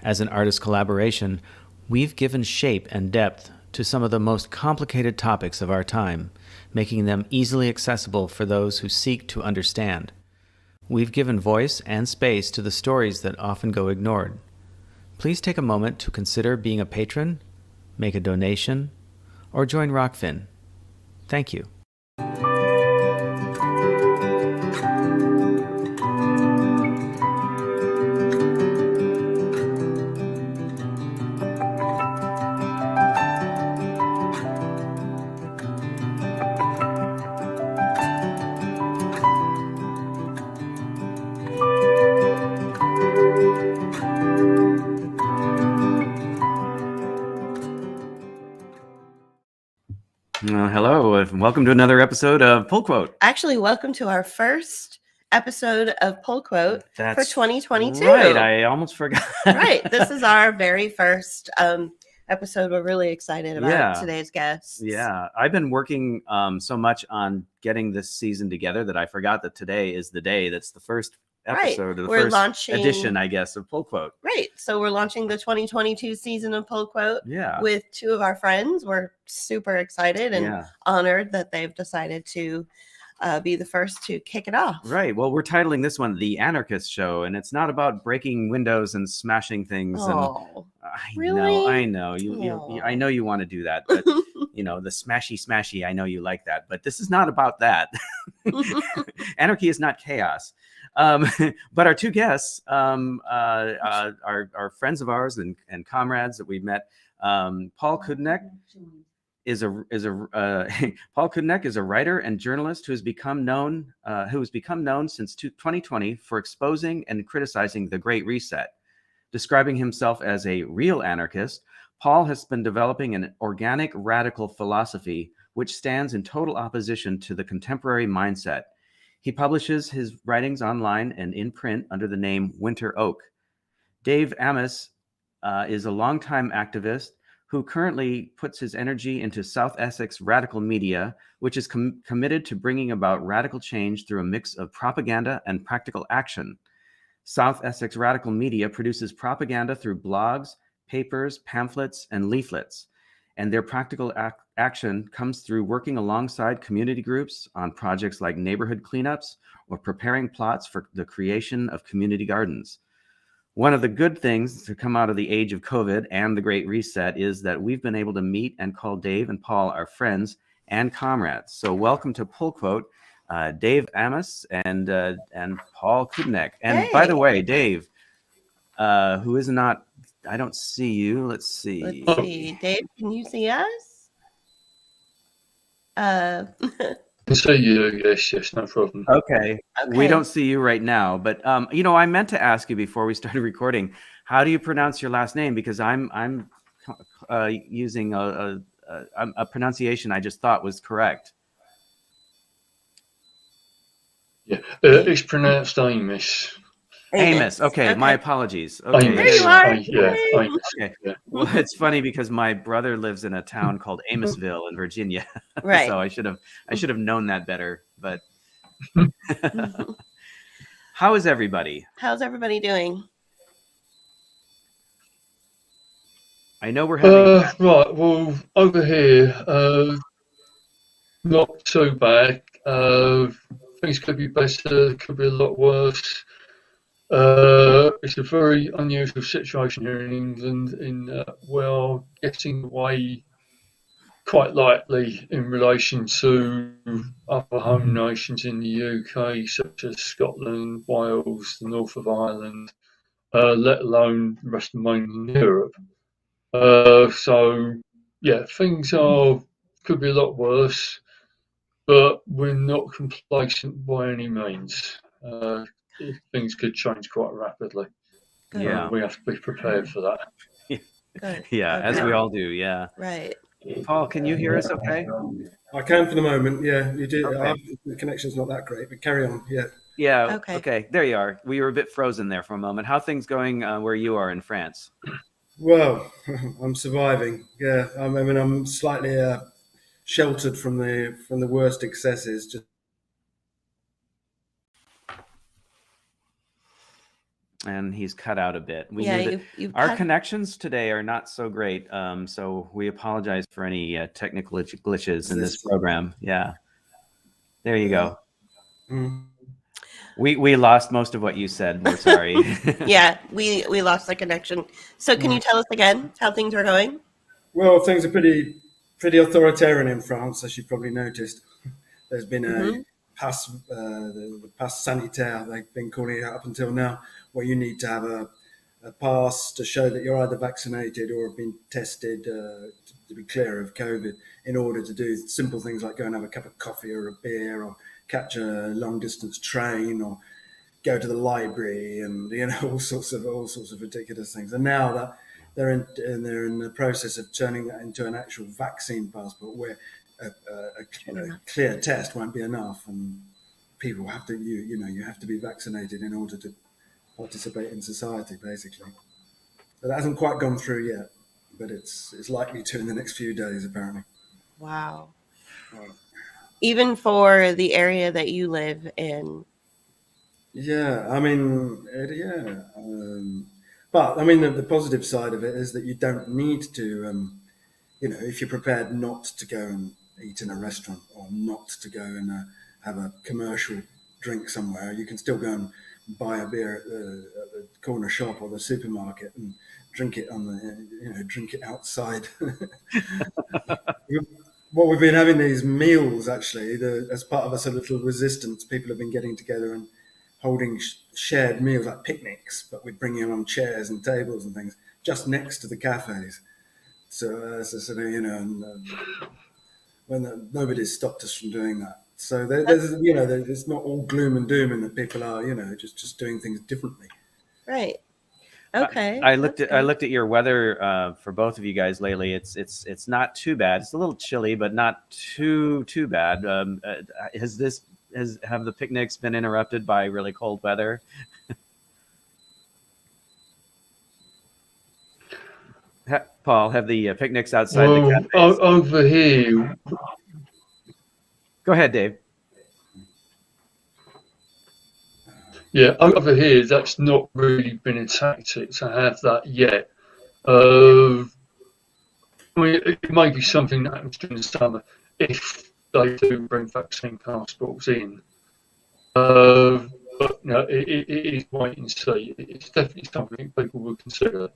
As an artist collaboration, we've given shape and depth to some of the most complicated topics of our time, making them easily accessible for those who seek to understand. We've given voice and space to the stories that often go ignored. Please take a moment to consider being a patron, make a donation, or join Rockfin. Thank you. Hello, and welcome to another episode of Pullquote. Actually, welcome to our first episode of Pullquote for 2022. Right, I almost forgot. Right, this is our very first episode. We're really excited about today's guests. Yeah, I've been working so much on getting this season together that I forgot that today is the day that's the first episode of the first edition, I guess, of Pullquote. Right. So we're launching the 2022 season of Pullquote with two of our friends. We're super excited and honored that they've decided to be the first to kick it off. Right. Well, we're titling this one The Anarchist Show, and it's not about breaking windows and smashing things. Oh, really? I know. I know you want to do that, but you know, the smashy, I know you like that, but this is not about that. Anarchy is not chaos. But our two guests are friends of ours and comrades that we've met. Paul Cudenec is a Paul Cudenec is a writer and journalist who has become known since 2020 for exposing and criticizing the Great Reset. Describing himself as a real anarchist, Paul has been developing an organic radical philosophy which stands in total opposition to the contemporary mindset. He publishes his writings online and in print under the name Winter Oak. Dave Amis is a longtime activist who currently puts his energy into South Essex Radical Media, which is committed to bringing about radical change through a mix of propaganda and practical action. South Essex Radical Media produces propaganda through blogs, papers, pamphlets, and leaflets, and their practical action comes through working alongside community groups on projects like neighborhood cleanups or preparing plots for the creation of community gardens. One of the good things to come out of the age of COVID and the Great Reset is that we've been able to meet and call Dave and Paul our friends and comrades. So welcome to Pullquote, Dave Amis and Paul Cudenec. And by the way, Dave, who is not, I don't see you. Let's see. Dave, can you see us? I can see you, yes, no problem. Okay. We don't see you right now, but you know, I meant to ask you before we started recording, how do you pronounce your last name? Because I'm using a pronunciation I just thought was correct. Yeah, it's pronounced Amis. Amos. Okay, my apologies. Okay, there you are. Amos. Okay. Well, it's funny because my brother lives in a town called Amosville in Virginia, right? So I should have known that better. But how is everybody? How's everybody doing? I know we're having right. Well, over here, not too bad. Things could be better. Could be a lot worse. It's a very unusual situation here in England we're getting away quite lightly in relation to other home nations in the UK, such as Scotland, Wales, the north of Ireland, let alone the rest of mainland Europe. So, yeah, things could be a lot worse, but we're not complacent by any means. Things could change quite rapidly. Yeah, we have to be prepared for that. As we all do. Yeah. Right. Paul, can you hear us? Okay. I can for the moment. Yeah, you do. Okay. The connection's not that great, but carry on. Yeah. Yeah. Okay. There you are. We were a bit frozen there for a moment. How are things going where you are in France? Well, I'm surviving. Yeah. I mean, I'm slightly sheltered from the worst excesses. Just and he's cut out a bit. Our connections today are not so great, so we apologize for any technical glitches in this program. Yeah, there you go. We lost most of what you said. We're sorry. Yeah, we lost the connection. So can you tell us again how things are going? Well, things are pretty authoritarian in France, as you probably noticed. There's been a pass, the pass sanitaire, they've been calling it up until now, where you need to have a pass to show that you're either vaccinated or have been tested to be clear of COVID, in order to do simple things like go and have a cup of coffee or a beer, or catch a long distance train, or go to the library, and all sorts of ridiculous things. And now that they're in the process of turning that into an actual vaccine passport, where a clear test won't be enough, and people have to you have to be vaccinated in order to participate in society, basically. So that hasn't quite gone through yet, but it's likely to in the next few days, apparently. Wow. Even for the area that you live in. Yeah, I mean, but I mean, the positive side of it is that you don't need to, if you're prepared not to go and eat in a restaurant, or not to go and have a commercial drink somewhere, you can still go and buy a beer at the corner shop or the supermarket and drink it drink it outside. Well, we've been having these meals actually, as part of a sort of little resistance. People have been getting together and holding shared meals, like picnics, but we'd bring in on chairs and tables and things just next to the cafes. So when nobody's stopped us from doing that. So there's not all gloom and doom, and that people are just doing things differently. Right. Okay. I looked at your weather for both of you guys lately. It's not too bad. It's a little chilly, but not too bad. Have the picnics been interrupted by really cold weather? Paul, have the picnics outside the cafes? Over here. Go ahead, Dave. Yeah, over here, that's not really been a tactic to have that yet. I mean, it may be something that happens during the summer if they do bring vaccine passports in. But it is wait and see. It's definitely something people will consider.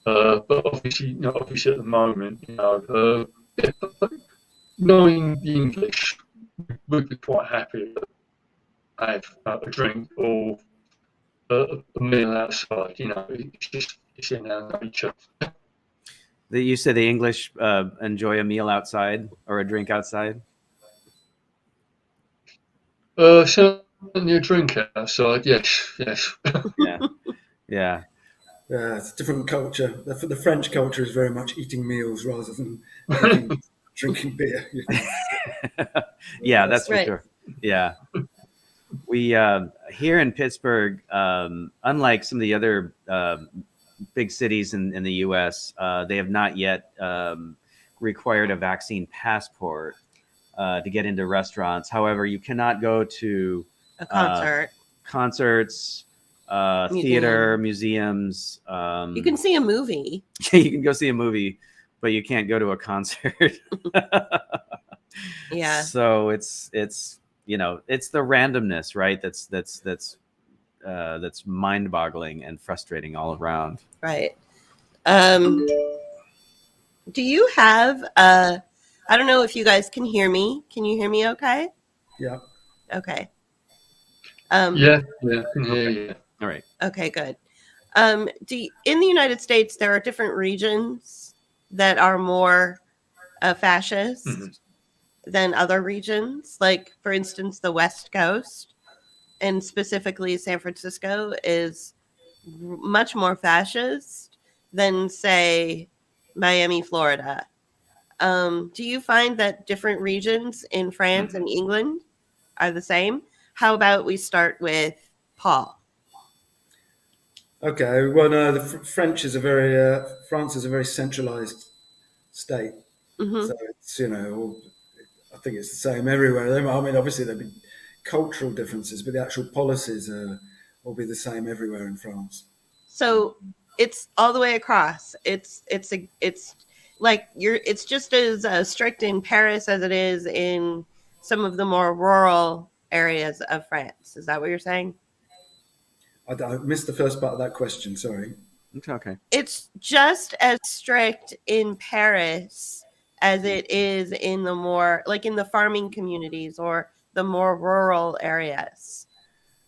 But obviously at the moment, knowing the English, we'd be quite happy to have a drink or a meal outside. It's in our nature. You said the English enjoy a meal outside or a drink outside? Certainly a drink outside, yes. Yeah. Yeah, it's a different culture. The French culture is very much eating meals rather than drinking beer. Yeah, that's right. for sure. Yeah. We here in Pittsburgh, unlike some of the other big cities in the U.S., they have not yet required a vaccine passport to get into restaurants. However, you cannot go to a concert, concerts, theater, museums. You can see a movie. You can go see a movie, but you can't go to a concert. Yeah. So it's it's the randomness, right? That's mind-boggling and frustrating all around. Right. Do you have I don't know if you guys can hear me. Can you hear me okay? Yeah. Okay. Yeah, I can hear you. All right. Okay, good. In the United States, there are different regions that are more fascist than other regions. Like, for instance, the West Coast, and specifically San Francisco, is much more fascist than, say, Miami, Florida. Do you find that different regions in France and England are the same? How about we start with Paul? Okay. Well, no, France is a very centralized state. Mm-hmm. So it's, I think it's the same everywhere. I mean, obviously there'll be cultural differences, but the actual policies are will be the same everywhere in France. So it's all the way across. It's like it's just as strict in Paris as it is in some of the more rural areas of France. Is that what you're saying? I missed the first part of that question. Sorry. It's okay. It's just as strict in Paris as it is in the more, like in the farming communities or the more rural areas.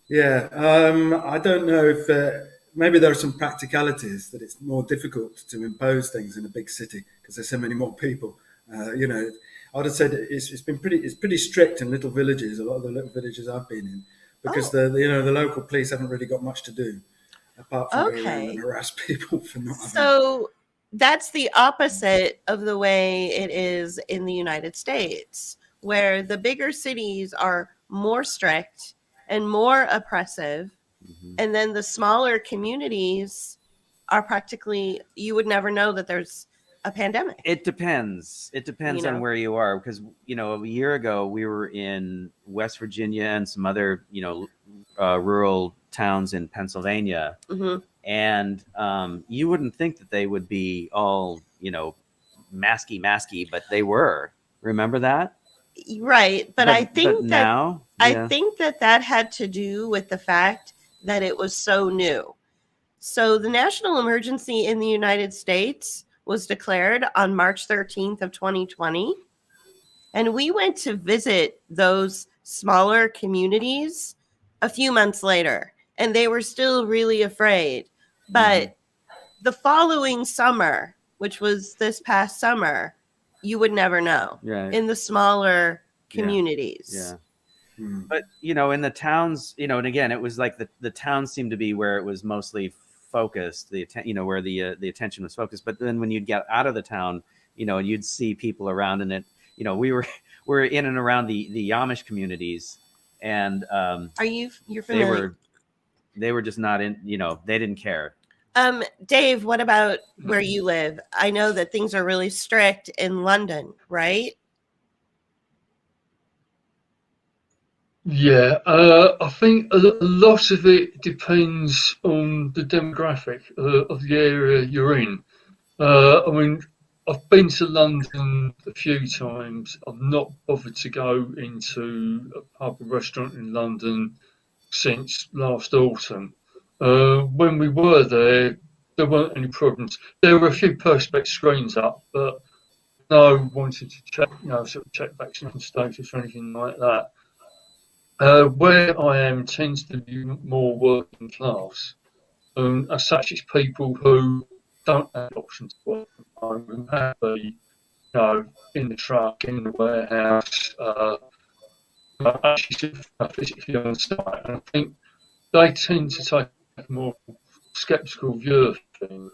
Yeah, I don't know if maybe there are some practicalities that it's more difficult to impose things in a big city because there's so many more people. You know, I would have said it's pretty strict in little villages. A lot of the little villages I've been in, because the local police haven't really got much to do apart from go around and harass people for not having. So that's the opposite of the way it is in the United States, where the bigger cities are more strict and more oppressive. Mm-hmm. And then the smaller communities are practically, you would never know that there's a pandemic. It depends. It depends on where you are, because, you know, a year ago we were in West Virginia and some other, you know, rural towns in Pennsylvania. Mm-hmm. And you wouldn't think that they would be all, you know, masky, but they were. Remember that? Right. But I think that now, I think that had to do with the fact that it was so new. So the national emergency in the United States was declared on March 13th of 2020. And we went to visit those smaller communities a few months later, and they were still really afraid. But the following summer, which was this past summer, you would never know in the smaller communities. Yeah. But, you know, in the towns, you know, and again, it was like the towns seemed to be where it was mostly focused, where the attention was focused. But then when you'd get out of the town, you know, and you'd see people around, and it, you know, we're in and around the Amish communities, and you're familiar? They were just not in, you know, they didn't care. Dave, what about where you live? I know that things are really strict in London, right? Yeah, I think a lot of it depends on the demographic of the area you're in. I mean, I've been to London a few times. I've not bothered to go into a pub or restaurant in London since last autumn. When we were there weren't any problems. There were a few perspex screens up, but no wanted to check, sort of check vaccination status or anything like that. Where I am tends to be more working class. As such, it's people who don't have options to work from home, who have to be, in the truck, in the warehouse, actually physically on site. And I think they tend to take a more sceptical view of things.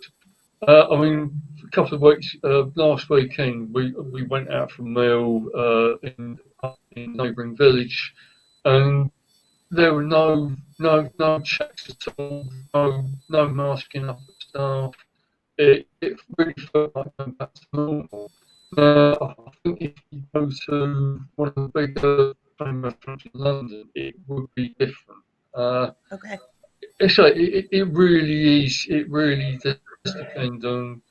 I mean, a couple of weeks, last weekend, we went out for a meal in a neighbouring village, and there were no checks at all, no masking up at staff. It really felt like going back to normal. I think if you go to one of the bigger chain restaurants in London, it would be different. Okay. So it really is. It really does depend on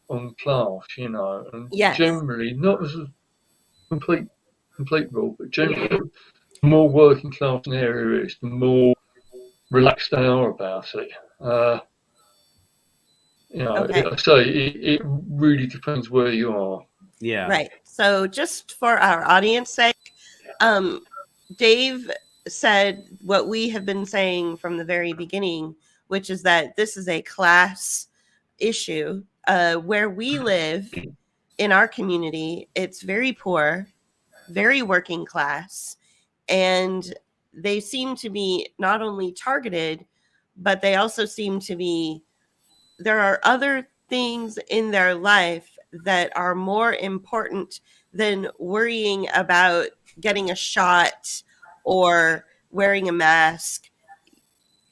class, you know, and generally not as a complete rule, but generally, the more working class an area is, the more relaxed they are about it. It really depends where you are. Yeah. Right. So just for our audience sake, Dave said what we have been saying from the very beginning, which is that this is a class issue. Where we live in our community, it's very poor, very working class, and they seem to be not only targeted, but they also seem to be, there are other things in their life that are more important than worrying about getting a shot or wearing a mask.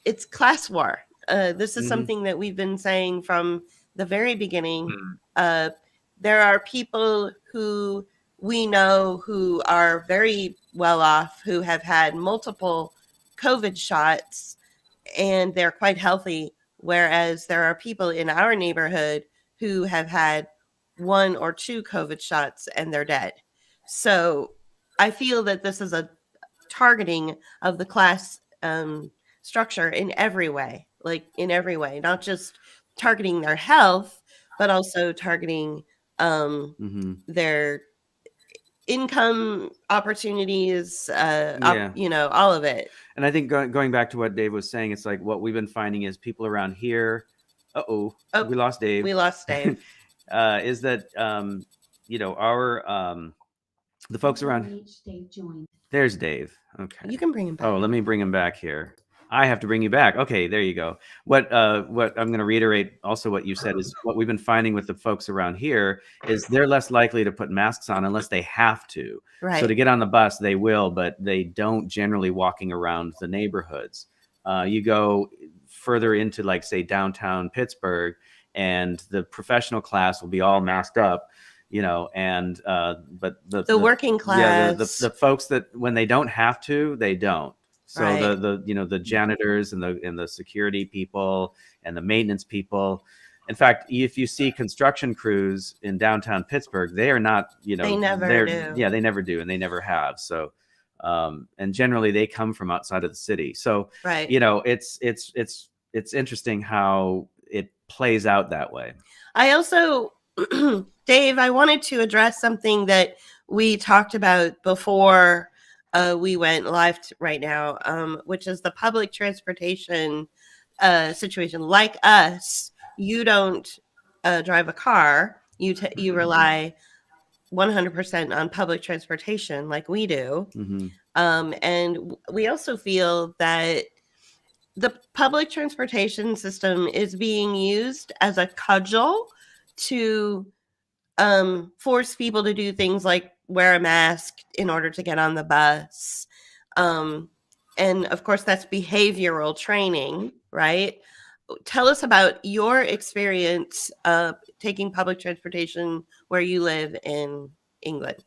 It's class war. This is something that we've been saying from the very beginning. There are people who we know who are very well off, who have had multiple COVID shots, and they're quite healthy. Whereas there are people in our neighborhood who have had 1 or 2 COVID shots and they're dead. So I feel that this is a targeting of the class structure in every way, not just targeting their health, but also targeting their income opportunities, all of it. And I think going back to what Dave was saying, it's like what we've been finding is people around here. We lost Dave. We lost Dave. Is that our the folks around. There's Dave. Okay. You can bring him back. Oh, let me bring him back here. I have to bring you back. Okay, there you go. What I'm going to reiterate also what you said is what we've been finding with the folks around here is they're less likely to put masks on unless they have to. Right. So to get on the bus, they will, but they don't generally walking around the neighborhoods. You go further into, like, say, downtown Pittsburgh, and the professional class will be all masked up, and but the working class, the folks that when they don't have to, they don't. So right. the janitors and the security people and the maintenance people. In fact, if you see construction crews in downtown Pittsburgh, they are not, they never do. Yeah, they never do, and they never have. So, and generally they come from outside of the city. So, right. It's interesting how it plays out that way. I also, Dave, I wanted to address something that we talked about before we went live right now, which is the public transportation situation. Like us, you don't drive a car. You rely 100% on public transportation like we do. Mm-hmm. And we also feel that the public transportation system is being used as a cudgel to force people to do things like wear a mask in order to get on the bus. And of course, that's behavioral training, right? Tell us about your experience taking public transportation where you live in England.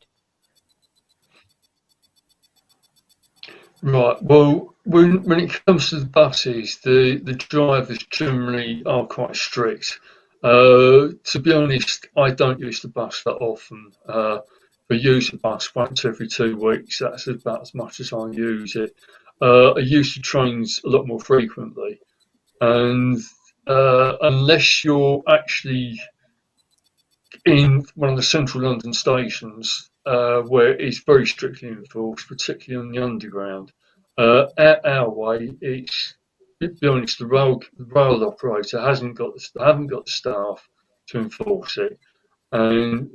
Right. Well, when it comes to the buses, the drivers generally are quite strict. To be honest, I don't use the bus that often. I use the bus once every 2 weeks. That's about as much as I use it. I use the trains a lot more frequently. And unless you're actually in one of the central London stations, where it's very strictly enforced, particularly on the underground, at our way, it's, to be honest, the rail operator haven't got the staff to enforce it. And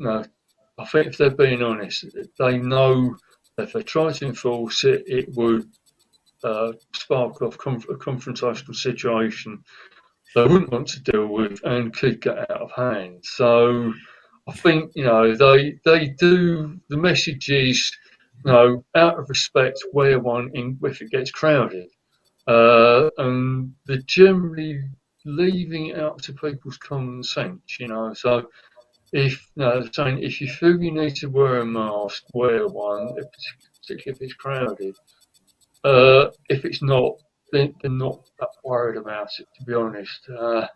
I think if they're being honest, they know if they try to enforce it, it would spark off a confrontational situation they wouldn't want to deal with and could get out of hand. So I think, they do, the message is, out of respect, wear one if it gets crowded. And they're generally leaving it up to people's common sense, So if you feel you need to wear a mask, wear one, particularly if it's crowded. If it's not, they're not that worried about it, to be honest. I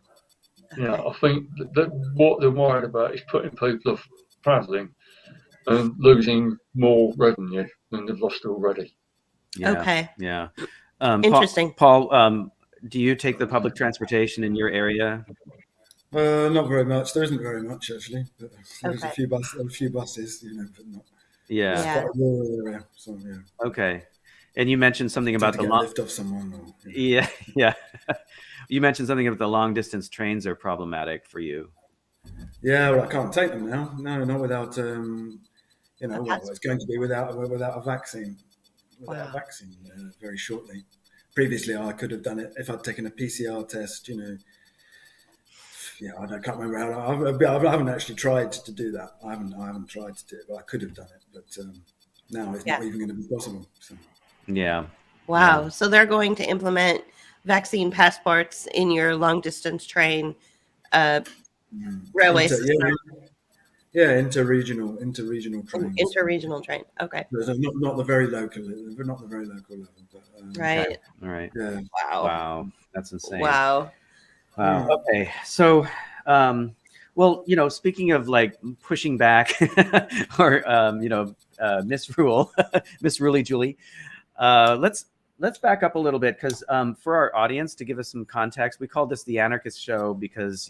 think that what they're worried about is putting people off travelling and losing more revenue than they've lost already. Yeah, okay. Yeah. Interesting. Paul, do you take the public transportation in your area? Not very much. There isn't very much, actually. But there's a few buses, but not. Yeah. It's quite a rural area. So, yeah. Okay. And you mentioned something about the lift off someone. Or, yeah. You mentioned something about the long distance trains are problematic for you. Yeah, well, I can't take them now. No, not without. It's going to be without a vaccine. Without a vaccine, very shortly. Previously, I could have done it if I'd taken a PCR test. Yeah, I can't remember how. I haven't actually tried to do that. I haven't tried to do it, but I could have done it. But now it's not even going to be possible. So. Yeah. Wow. Yeah. So they're going to implement vaccine passports in your long distance train railway system. Yeah, interregional trains. Interregional train. Okay. Not the very local, not the very local level, but Right. All right. yeah. Wow. That's insane. Wow. Wow. Okay. So, well, speaking of like pushing back or, misrule, misruly Julie, let's back up a little bit because for our audience, to give us some context, we called this the Anarchist Show because,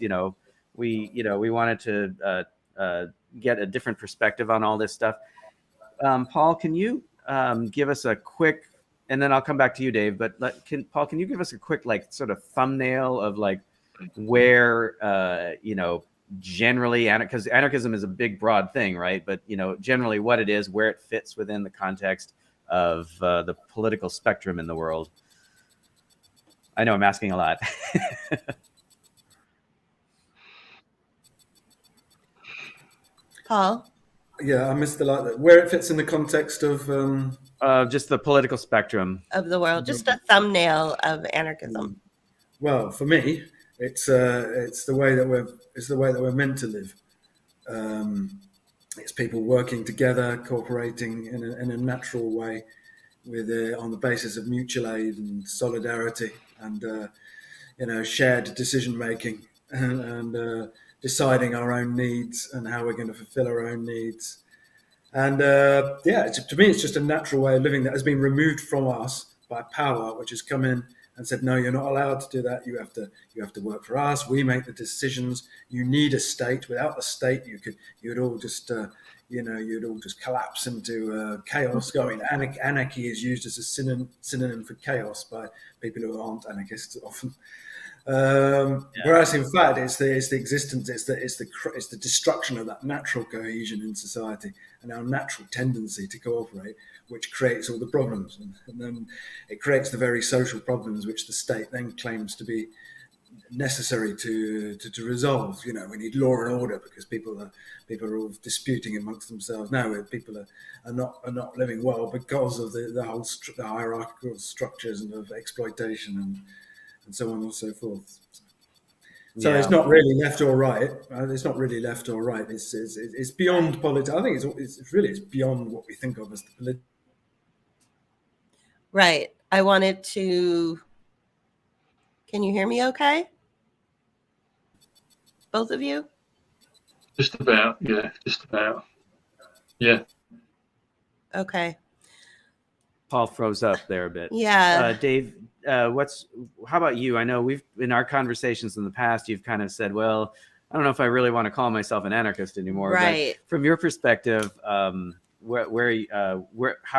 we wanted to get a different perspective on all this stuff. Paul, can you give us a quick, and then I'll come back to you, Dave, but Paul, can you give us a quick, like, sort of thumbnail of like where, generally, because anarchism is a big, broad thing, right? But, generally what it is, where it fits within the context of the political spectrum in the world. I know I'm asking a lot. Paul? Yeah, I missed the like where it fits in the context of just the political spectrum of the world. Just a thumbnail of anarchism. Well, for me, it's the way that we're meant to live. It's people working together, cooperating in a natural way, with on the basis of mutual aid and solidarity, and shared decision making, and deciding our own needs and how we're going to fulfill our own needs. And to me, it's just a natural way of living that has been removed from us by power, which has come in and said, no, you're not allowed to do that. You have to work for us. We make the decisions. You need a state. Without the state, you'd all just collapse into chaos. Anarchy is used as a synonym for chaos by people who aren't anarchists often. Whereas in fact, it's the existence, it's the destruction of that natural cohesion in society and our natural tendency to cooperate, which creates all the problems, and then it creates the very social problems which the state then claims to be necessary to resolve. We need law and order because people are all disputing amongst themselves now. People are not living well because of the whole the hierarchical structures and of exploitation and so on and so forth. So it's not really left or right. It's not really left or right. It's beyond politics. I think it's beyond what we think of as the political. Right. I wanted to. Can you hear me? Okay. Both of you. Just about. Yeah. Just about. Yeah. Okay. Paul froze up there a bit. Yeah. Dave, how about you? I know in our conversations in the past, you've kind of said, well, I don't know if I really want to call myself an anarchist anymore. Right. But from your perspective, how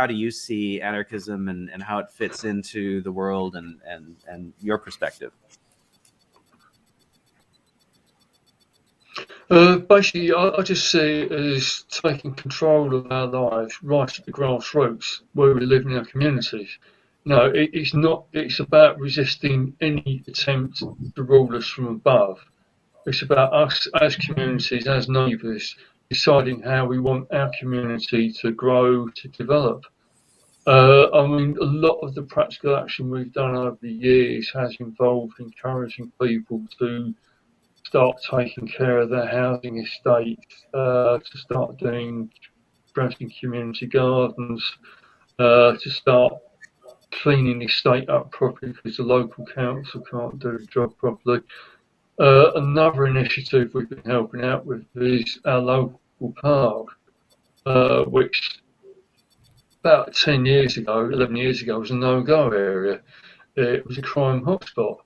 do you see anarchism and how it fits into the world and your perspective? Basically, I just see it as taking control of our lives right at the grassroots where we live in our communities. No, it's about resisting any attempt to rule us from above. It's about us as communities, as neighbours, deciding how we want our community to grow, to develop. A lot of the practical action we've done over the years has involved encouraging people to start taking care of their housing estates, to start doing community gardens, to start cleaning the estate up properly because the local council can't do the job properly. Another initiative we've been helping out with is our local park, which about 11 years ago was a no-go area. It was a crime hotspot.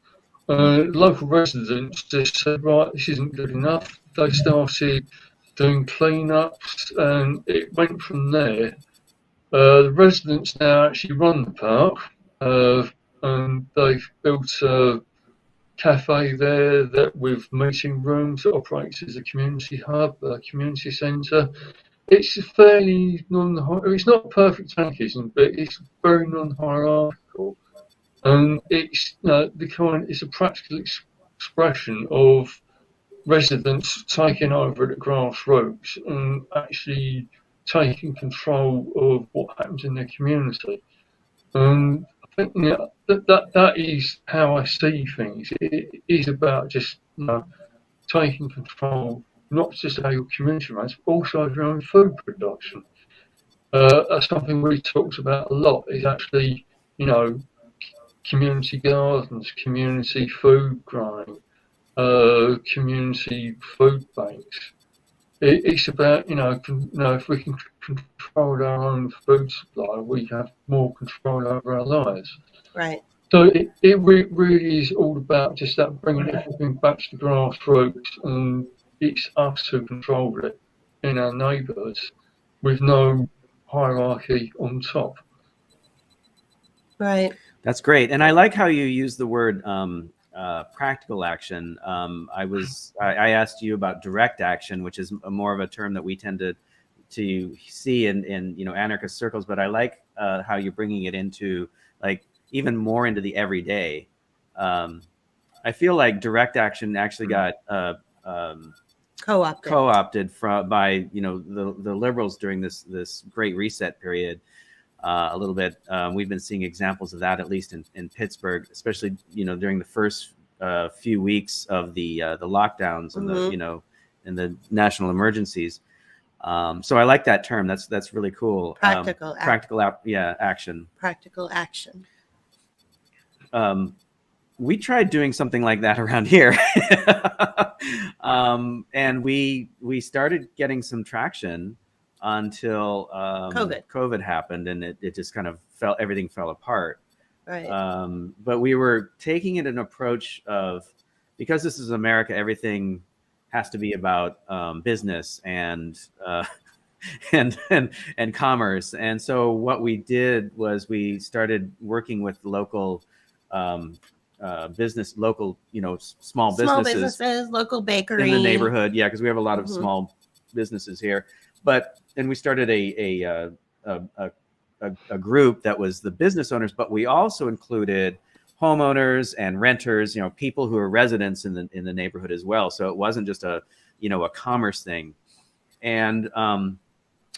Local residents just said, right, this isn't good enough. They started doing clean-ups and it went from there. The residents now actually run the park, and they've built a cafe there with meeting rooms that operates as a community hub, a community centre. It's fairly it's not perfect anarchism, but it's very non-hierarchical. And it's it's a practical expression of residents taking over at the grassroots and actually taking control of what happens in their community. And I think that is how I see things. It is about just taking control not just how your community runs, but also your own food production. That's something we talked about a lot, is actually, community gardens, community food growing, community food banks. It's about, if we can control our own food supply, we have more control over our lives. Right. So it really is all about just that, bringing everything back to the grassroots, and it's us who control it in our neighbourhoods with no hierarchy on top. Right. That's great. And I like how you use the word practical action. I asked you about direct action, which is more of a term that we tend to see in anarchist circles. But I like how you're bringing it into even more into the everyday. I feel like direct action actually got co-opted by the liberals during this Great Reset period. A little bit. We've been seeing examples of that, at least in Pittsburgh, especially during the first few weeks of the lockdowns and and the national emergencies. So I like that term. That's really cool. Practical action. Practical action. We tried doing something like that around here, and we started getting some traction until COVID happened, and it just kind of everything fell apart. Right. But we were taking it an approach of, because this is America, everything has to be about business and commerce. And so what we did was we started working with local business, local small businesses, local bakery in the neighborhood. Yeah, because we have a lot of small businesses here. And we started a group that was the business owners, but we also included homeowners and renters, people who are residents in the neighborhood as well. So it wasn't just a commerce thing, and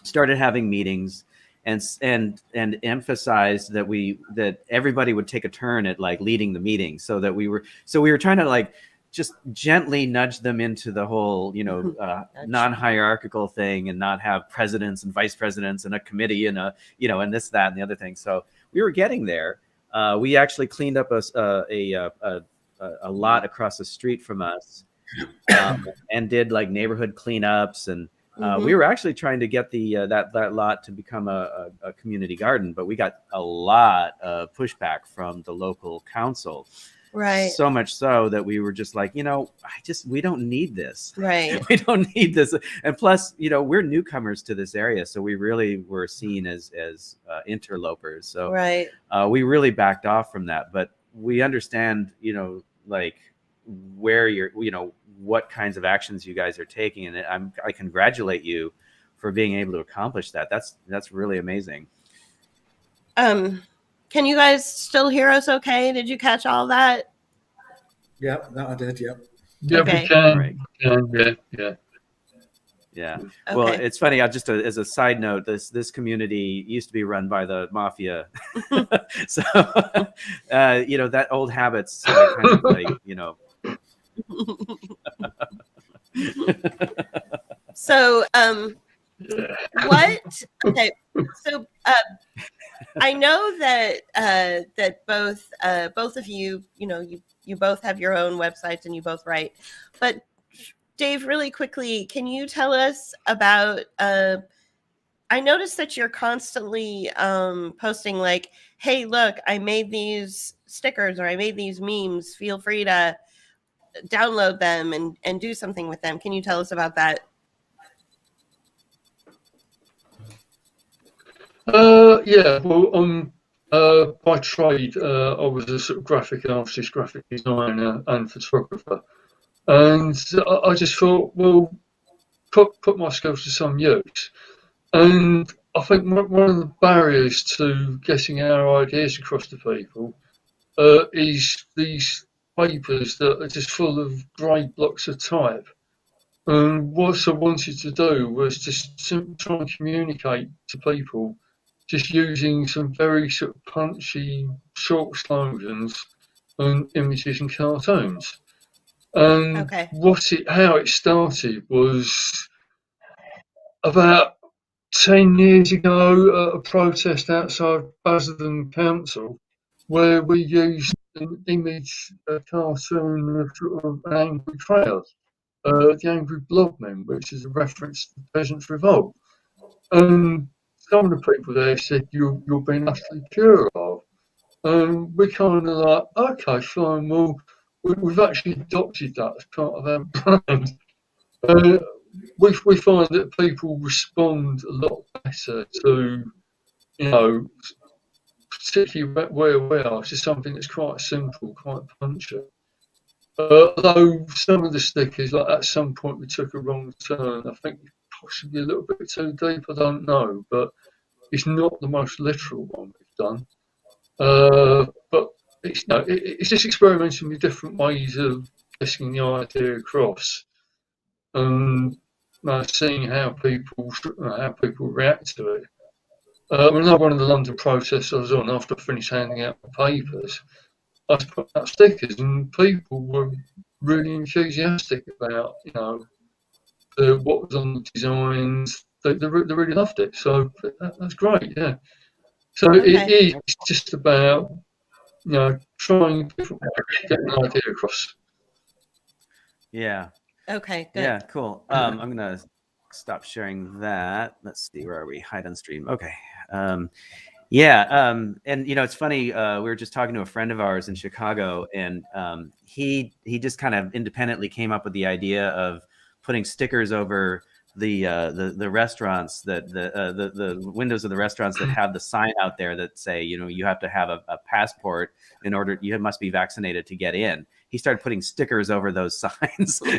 started having meetings and emphasized that everybody would take a turn at leading the meeting, so we were trying to just gently nudge them into the whole, non-hierarchical thing, and not have presidents and vice presidents and a committee and and this, that, and the other thing. So we were getting there. We actually cleaned up a lot across the street from us, and did neighborhood cleanups, and we were actually trying to get that lot to become a community garden, but we got a lot of pushback from the local council. Right. So much so that we were just we don't need this. Right. We don't need this. And plus, we're newcomers to this area, so we really were seen as interlopers. So right. We really backed off from that. But we understand, where you're, what kinds of actions you guys are taking, and I congratulate you for being able to accomplish that. That's really amazing. Can you guys still hear us okay? Did you catch all that? Yeah, that I did, yeah. Yeah, Okay. we can. Right. Yeah. Okay. Well, it's funny. Just as a side note, this community used to be run by the mafia, so that old habits kind of So, what? Okay, so I know that both of you, you both have your own websites and you both write. But Dave, really quickly, can you tell us about? I noticed that you're constantly posting "Hey, look, I made these stickers or I made these memes. Feel free to download them and do something with them." Can you tell us about that? Yeah, well, by trade, I was a sort of graphic artist, graphic designer, and photographer, and I just thought, well, put my skills to some use. And I think one of the barriers to getting our ideas across to people is these papers that are just full of grey blocks of type. And what I wanted to do was just simply try and communicate to people, just using some very sort of punchy short slogans and images and cartoons. Okay. How it started was about 10 years ago at a protest outside Basildon Council, where we used an image, a cartoon of sort of an angry crowd, the Angry Blobmen, which is a reference to the Peasants' Revolt. And some of the people there said, you're being utterly puerile. And we kind of like, okay, fine, well, we've actually adopted that as part of our brand. We find that people respond a lot better to, you know, particularly where we are. It's just something that's quite simple, quite punchy. Although some of the stickers, like at some point we took a wrong turn. I think possibly a little bit too deep, I don't know, but it's not the most literal one we've done. But it's just experimenting with different ways of getting the idea across, and seeing how people react to it. Another one of the London protests I was on, after I finished handing out the papers, I put out stickers, and people were really enthusiastic about, what was on the designs. They really loved it, so that's great. Yeah. So it is just about, trying different ways to get an idea across. Yeah. Okay, good. Yeah, cool. I'm gonna stop sharing that. Let's see, where are we? Hide on stream. Okay. And it's funny. We were just talking to a friend of ours in Chicago, and he just kind of independently came up with the idea of putting stickers over the restaurants, that the windows of the restaurants that have the sign out there that say, you have to have a passport in order, you must be vaccinated to get in. He started putting stickers over those signs. And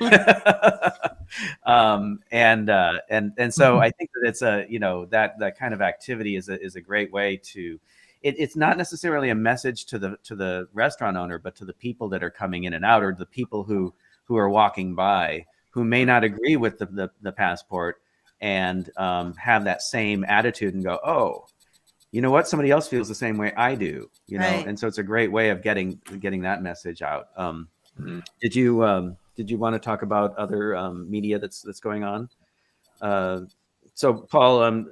so I think that it's that kind of activity is a great way to, it's not necessarily a message to the restaurant owner, but to the people that are coming in and out, or the people who are walking by, who may not agree with the passport, and have that same attitude and go, oh, you know what? Somebody else feels the same way I do, Right. And so it's a great way of getting that message out. Did you want to talk about other media that's going on? So Paul,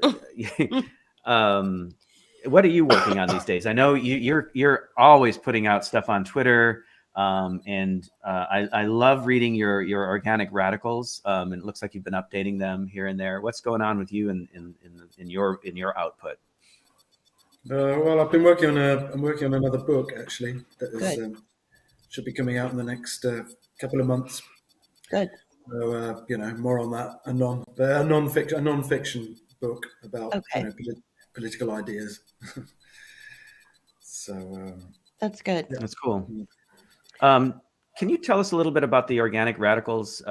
what are you working on these days? I know you're always putting out stuff on Twitter. And I love reading your organic radicals. And it looks like you've been updating them here and there. What's going on with you in your output? Well, I'm working on another book actually that is, should be coming out in the next couple of months. Good. So more on that, a non-fiction book about political ideas. So that's good. Yeah. That's cool. Can you tell us a little bit about the Organic Radicals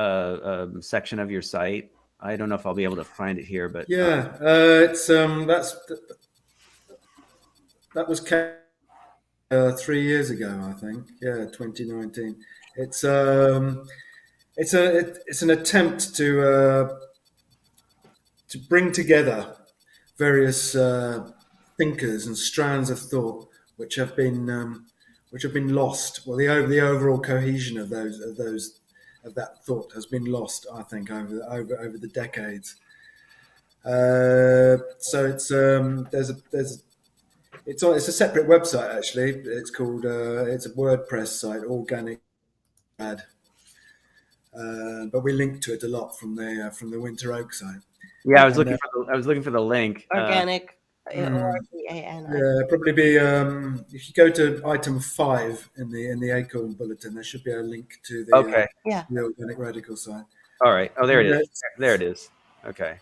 section of your site? I don't know if I'll be able to find it here, but it's that was 3 years ago, I think. Yeah, 2019. It's an attempt to bring together various thinkers and strands of thought which have been lost. Well, the overall cohesion of that thought has been lost, I think, over the decades. So it's a separate website actually. It's called it's a WordPress site, Organic Rad. But we link to it a lot from the Winter Oak site. Yeah, I was looking for the link. Organic. Yeah, probably be if you go to item 5 in the Acorn bulletin, there should be a link to the the Organic Radical site. All right. Oh, there it is. There it is. Okay.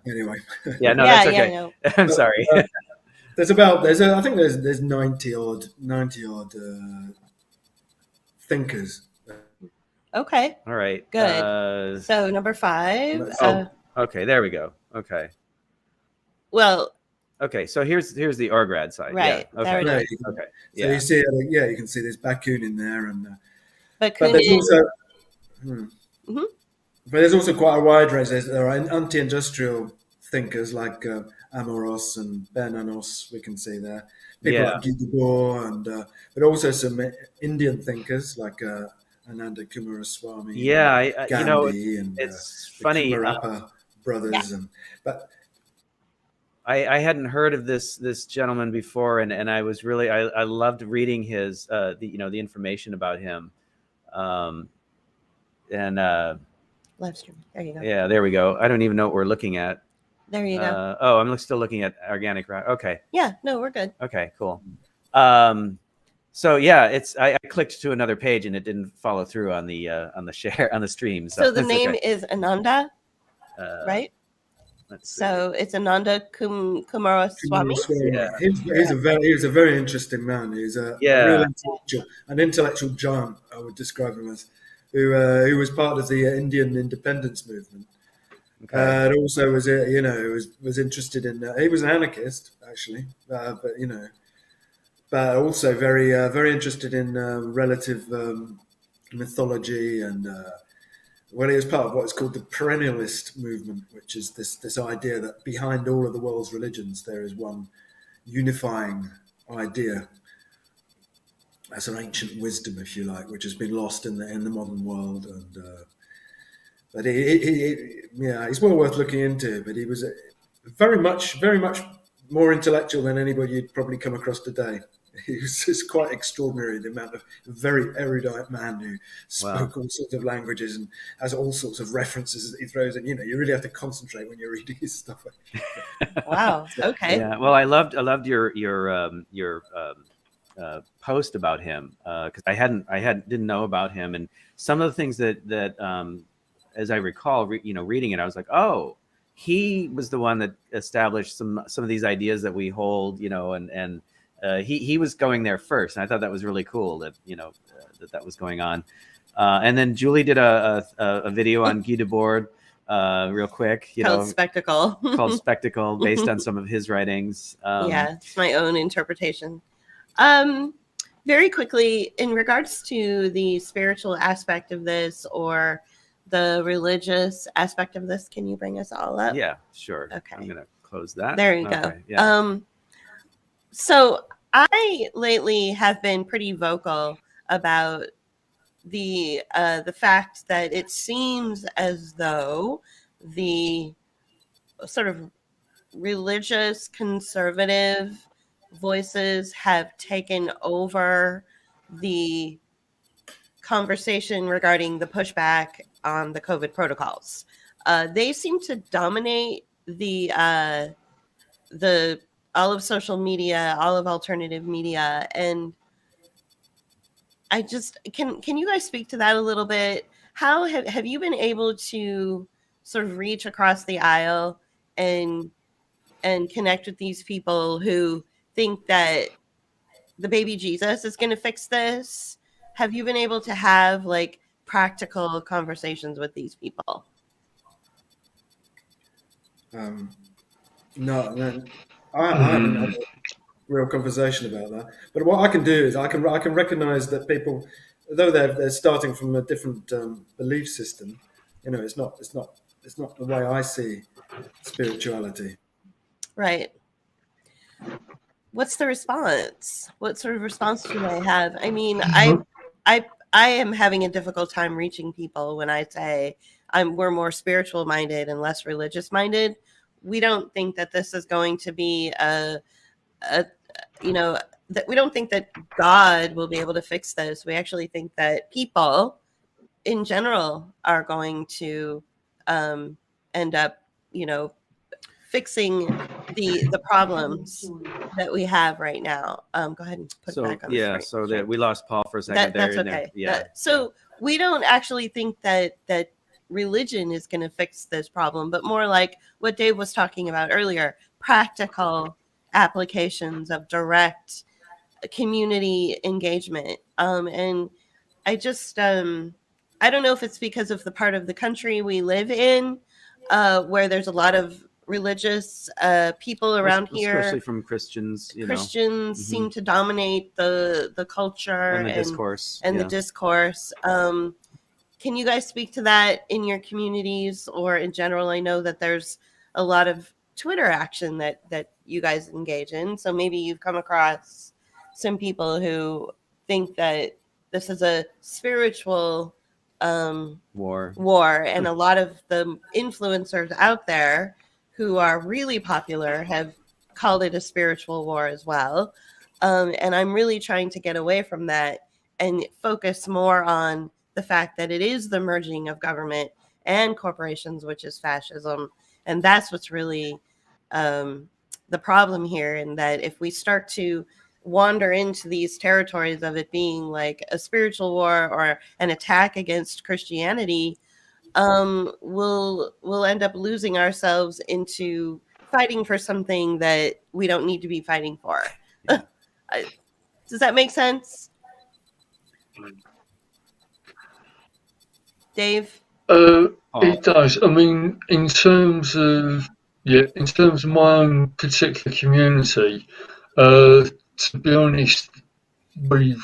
Anyway. Yeah, no, that's okay. No. I'm sorry. I think there's 90 odd thinkers. Okay. All right. Good. So number 5. Okay, there we go. Okay. Well. Okay, so here's the Orgrad site. Right. Yeah. Okay. There it is. Okay. So you see, you can see there's Bakun in there, and but there's also. But there's also quite a wide range. There are anti-industrial thinkers like Amoros and Bernanos, we can see there. people Yeah. like Guy Debord, and but also some Indian thinkers like Ananda Coomaraswamy, Yeah, and Gandhi, and it's the funny. Kumarappa brothers, and but I hadn't heard of this gentleman before, and I was really I loved reading his the information about him, and Live stream. There you go. yeah, there we go. I don't even know what we're looking at. There you go. Oh, I'm still looking at organic route. Okay, Yeah, no, we're good. okay, cool. So yeah, I clicked to another page and it didn't follow through on the share on the stream. So the it's name okay. is Ananda, right? Let's see. So it's Ananda Coomaraswamy. Yeah. He was a very interesting man. He's a real an intellectual giant, I would describe him as, who was part of the Indian independence movement. Okay. And also was interested in. He was an anarchist actually, but also very interested in relative mythology, and he was part of what is called the perennialist movement, which is this idea that behind all of the world's religions there is one unifying idea. That's an ancient wisdom, if you like, which has been lost in the modern world, and but he's well worth looking into. But he was very much more intellectual than anybody you'd probably come across today. It's quite extraordinary, the amount of very erudite man who spoke all sorts of languages and has all sorts of references that he throws in. You really have to concentrate when you're reading his stuff. Wow. Okay. Yeah. Well, I loved your post about him, because I didn't know about him, and some of the things that as I recall, reading it, I was like, oh, he was the one that established some of these ideas that we hold, and he was going there first, and I thought that was really cool that that was going on. And then Julie did a video on Guy Debord, real quick, called Spectacle. called Spectacle, based on some of his writings. Yeah, it's my own interpretation. Very quickly, in regards to the spiritual aspect of this or the religious aspect of this, can you bring us all up? Yeah, sure. Okay. I'm gonna close that. There you Okay, go. yeah. So I lately have been pretty vocal about the fact that it seems as though the sort of religious conservative voices have taken over the conversation regarding the pushback on the COVID protocols. They seem to dominate the all of social media, all of alternative media, and I just can you guys speak to that a little bit? How have you been able to sort of reach across the aisle and connect with these people who think that the baby Jesus is going to fix this? Have you been able to have like practical conversations with these people? No, I haven't had a real conversation about that. But what I can do is I can recognise that people, though they're starting from a different belief system, it's not the way I see spirituality. Right. What's the response? What sort of response do they have? I mean, I am having a difficult time reaching people when I say we're more spiritual minded and less religious minded. We don't think that this is going to be that we don't think that God will be able to fix this. We actually think that people in general are going to end up, fixing the problems that we have right now. Go ahead and put it back on the screen. So that we lost Paul for a second there. That's okay. So we don't actually think that religion is going to fix this problem, but more like what Dave was talking about earlier, practical applications of direct community engagement. And I just, I don't know if it's because of the part of the country we live in, where there's a lot of religious people around here, especially from Christians. Christians seem to dominate the culture and the discourse. The discourse. Can you guys speak to that in your communities or in general? I know that there's a lot of Twitter action that you guys engage in. So maybe you've come across some people who think that this is a spiritual war, and a lot of the influencers out there who are really popular have called it a spiritual war as well. And I'm really trying to get away from that and focus more on the fact that it is the merging of government and corporations, which is fascism. And that's what's really the problem here. And that if we start to wander into these territories of it being like a spiritual war or an attack against Christianity, we'll end up losing ourselves into fighting for something that we don't need to be fighting for. Does that make sense, Dave? It does. I mean, in terms of my own particular community, to be honest, I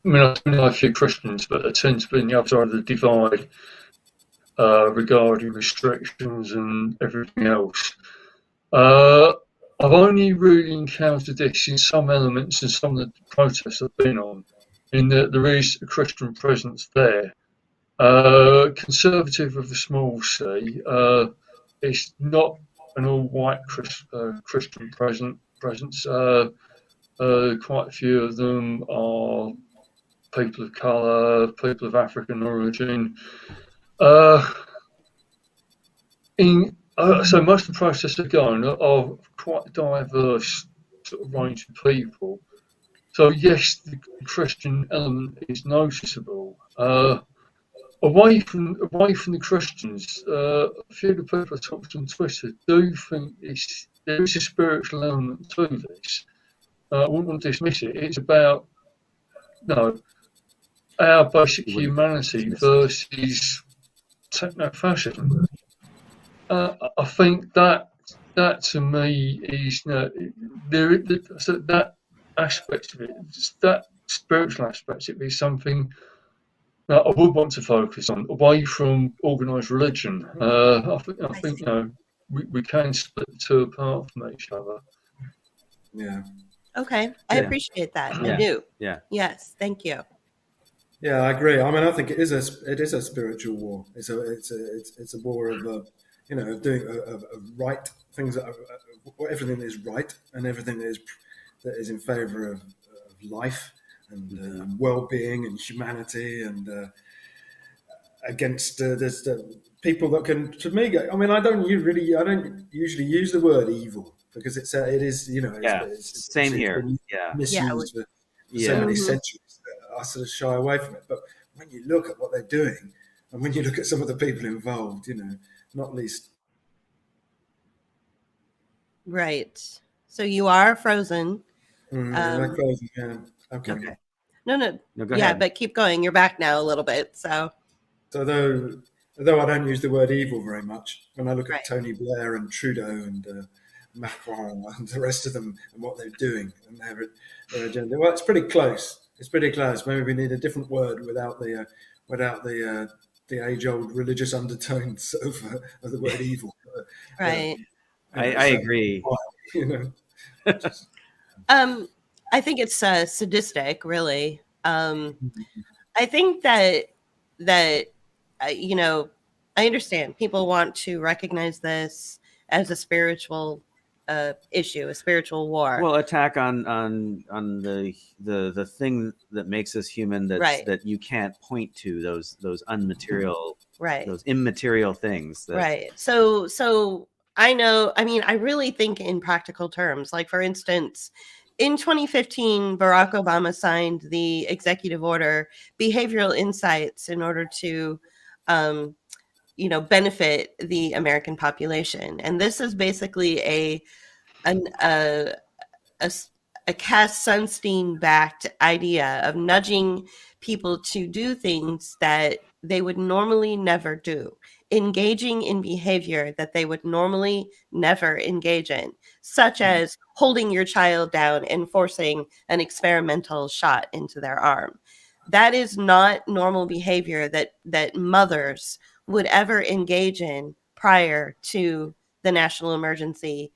know a few Christians, but they tend to be on the other side of the divide regarding restrictions and everything else. I've only really encountered this in some elements in some of the protests I've been on, in that there is a Christian presence there. Conservative of a small c. It's not an all-white Christian presence. Quite a few of them are people of colour, people of African origin. So most of the protests are going are quite a diverse sort of range of people. So yes, the Christian element is noticeable. Away from the Christians, a few of the people I talked to on Twitter do think there is a spiritual element to this. I wouldn't want to dismiss it. It's about our basic humanity versus techno-fascism. I think that to me is that aspect of it, that spiritual aspect of it, is something that I would want to focus on, away from organised religion. I think we can split the two apart from each other. Yeah. Okay, I appreciate that. I do. Yeah. Yes, thank you. Yeah, I agree. I mean, I think it is a spiritual war. It's a war of doing of right things, everything that is right and everything that is in favour of life and well-being and humanity, and against there's people that can, to me, I mean, I don't usually use the word evil, because it's same here. Misused for so many centuries that I sort of shy away from it. But when you look at what they're doing, and when you look at some of the people involved, not least. Right. So you are frozen. Frozen, yeah. Okay. No, go yeah, ahead. but keep going. You're back now a little bit. So although I don't use the word evil very much, when I look Right. at Tony Blair and Trudeau and Macron and the rest of them and what they're doing and their agenda, well, it's pretty close. Maybe we need a different word without the age-old religious undertones of the word evil. right. I agree. I think it's sadistic, really. I think that I understand people want to recognize this as a spiritual issue, a spiritual war. Well, attack on the thing that makes us human, that you can't point to, those unmaterial, those immaterial things. Right. So I know. I mean, I really think in practical terms. Like, for instance, in 2015, Barack Obama signed the executive order, Behavioral Insights, in order to benefit the American population. And this is basically a Cass Sunstein-backed idea of nudging people to do things that they would normally never do, engaging in behavior that they would normally never engage in, such as holding your child down and forcing an experimental shot into their arm. That is not normal behavior that mothers would ever engage in prior to the national emergency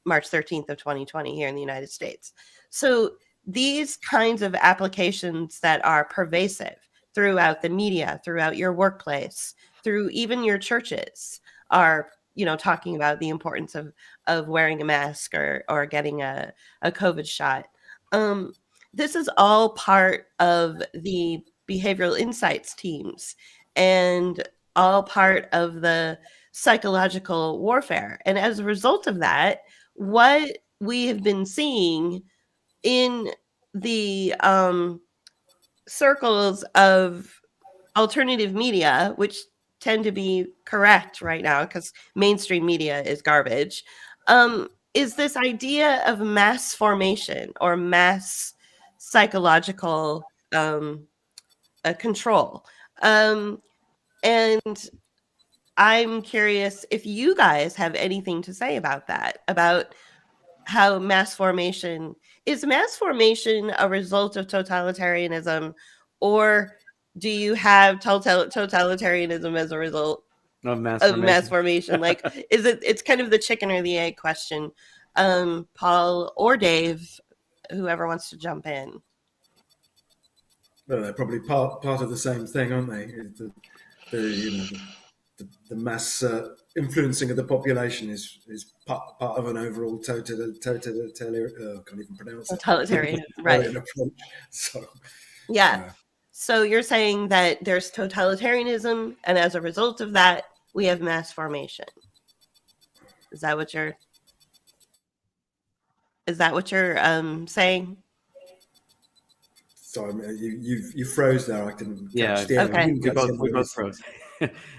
March 13th of 2020 here in the United States. So these kinds of applications that are pervasive throughout the media, throughout your workplace, through even your churches are, talking about the importance of wearing a mask or getting a COVID shot. This is all part of the behavioral insights teams and all part of the psychological warfare. And as a result of that, what we have been seeing in the circles of alternative media, which tend to be correct right now because mainstream media is garbage, is this idea of mass formation or mass psychological control. And I'm curious if you guys have anything to say about that, about how mass formation is a result of totalitarianism, or do you have totalitarianism as a result of mass formation? Like, it's kind of the chicken or the egg question. Paul or Dave, whoever wants to jump in. Well, they're probably part of the same thing, aren't they? The mass influencing of the population is part of an overall totalitarian. Can't even pronounce it. Totalitarian, right? Approach. So, yeah. So you're saying that there's totalitarianism, and as a result of that, we have mass formation. Is that what you're saying? Sorry, you froze there. I couldn't. Yeah. Okay. We both froze.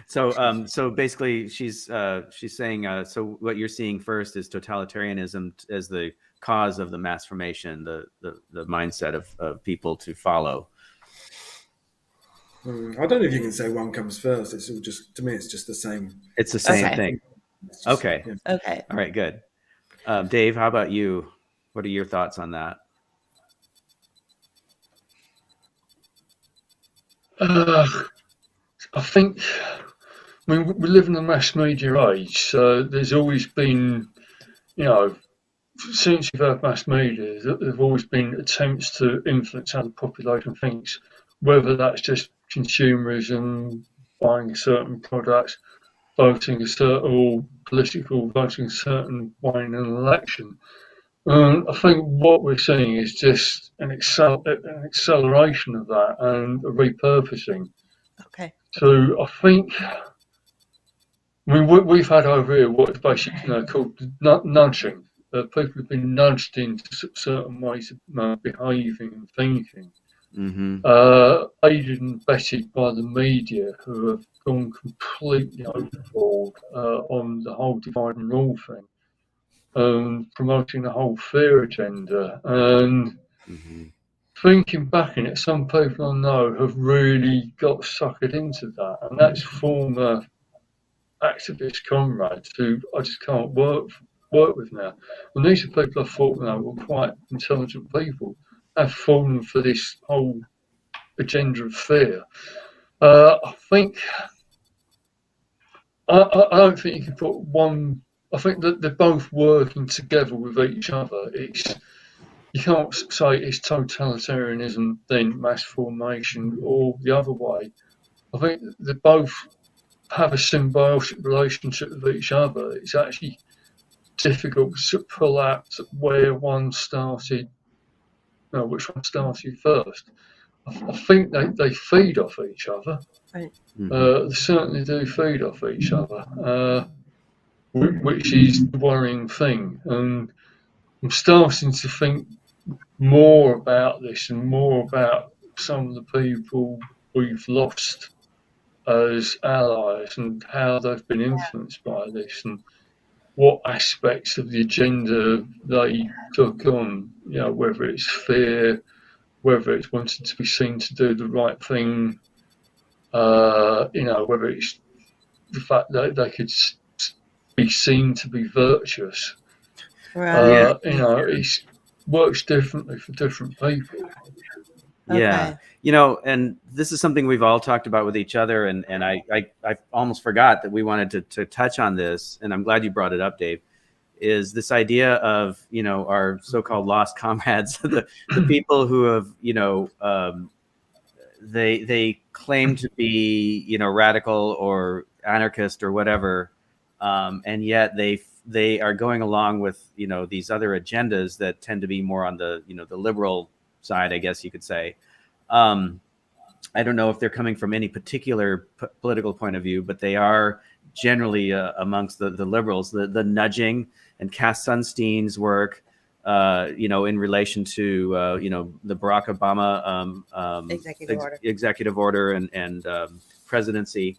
So basically, she's saying. So what you're seeing first is totalitarianism as the cause of the mass formation, the mindset of people to follow. I don't know if you can say one comes first. It's all just, to me, it's just the same. It's the same thing. Just, okay. Yeah. Okay. All right. Good. Dave, how about you? What are your thoughts on that? I think, we live in a mass media age, so there's always been, since you've had mass media, there have always been attempts to influence how the population thinks, whether that's just consumerism, buying a certain product, voting a certain way in an election. I think what we're seeing is just an acceleration of that and a repurposing. Okay. So I think, we've had over here what is basically called nudging. People have been nudged into certain ways of behaving and thinking, aided and abetted by the media, who have gone completely overboard on the whole divide and rule thing, promoting the whole fear agenda. And thinking back in it, some people I know have really got suckered into that, and that's former activist comrades who I just can't work with now. And these are people I thought were quite intelligent people, have fallen for this whole agenda of fear. I think I don't think you can put one. I think that they're both working together with each other. You can't say it's totalitarianism, then mass formation, or the other way. I think they both have a symbiotic relationship with each other. It's actually difficult to pull out where one started, which one started first. I think they feed off each other. Right. They certainly do feed off each other, which is the worrying thing. And I'm starting to think more about this and more about some of the people we've lost as allies and how they've been influenced by this and what aspects of the agenda they took on, whether it's fear, whether it's wanting to be seen to do the right thing, whether it's the fact that they could be seen to be virtuous. Right. It works differently for different people. Yeah. Okay. You know, and this is something we've all talked about with each other. And I almost forgot that we wanted to touch on this. And I'm glad you brought it up, Dave, is this idea of, you know, our so-called lost comrades, the people who have, you know, they claim to be, you know, radical or anarchist or whatever. And yet they are going along with, you know, these other agendas that tend to be more on the, you know, the liberal side, I guess you could say. I don't know if they're coming from any particular political point of view, but they are generally amongst the liberals, the nudging and Cass Sunstein's work, you know, in relation to, you know, the Barack Obama executive order and presidency.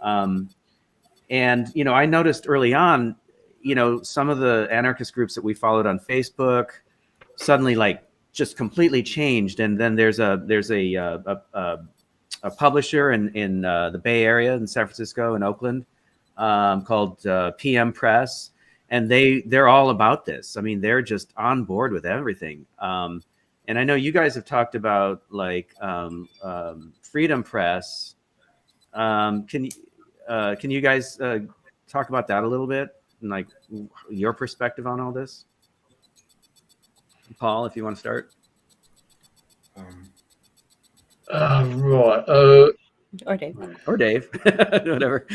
And, you know, I noticed early on, you know, some of the anarchist groups that we followed on Facebook suddenly like just completely changed. And then there's a publisher in the Bay Area in San Francisco and Oakland called PM Press, and they're all about this. I mean, they're just on board with everything. And I know you guys have talked about like Freedom Press. Can you guys talk about that a little bit and like your perspective on all this? Paul, if you want to start. Right. Or Dave. Or Dave, whatever.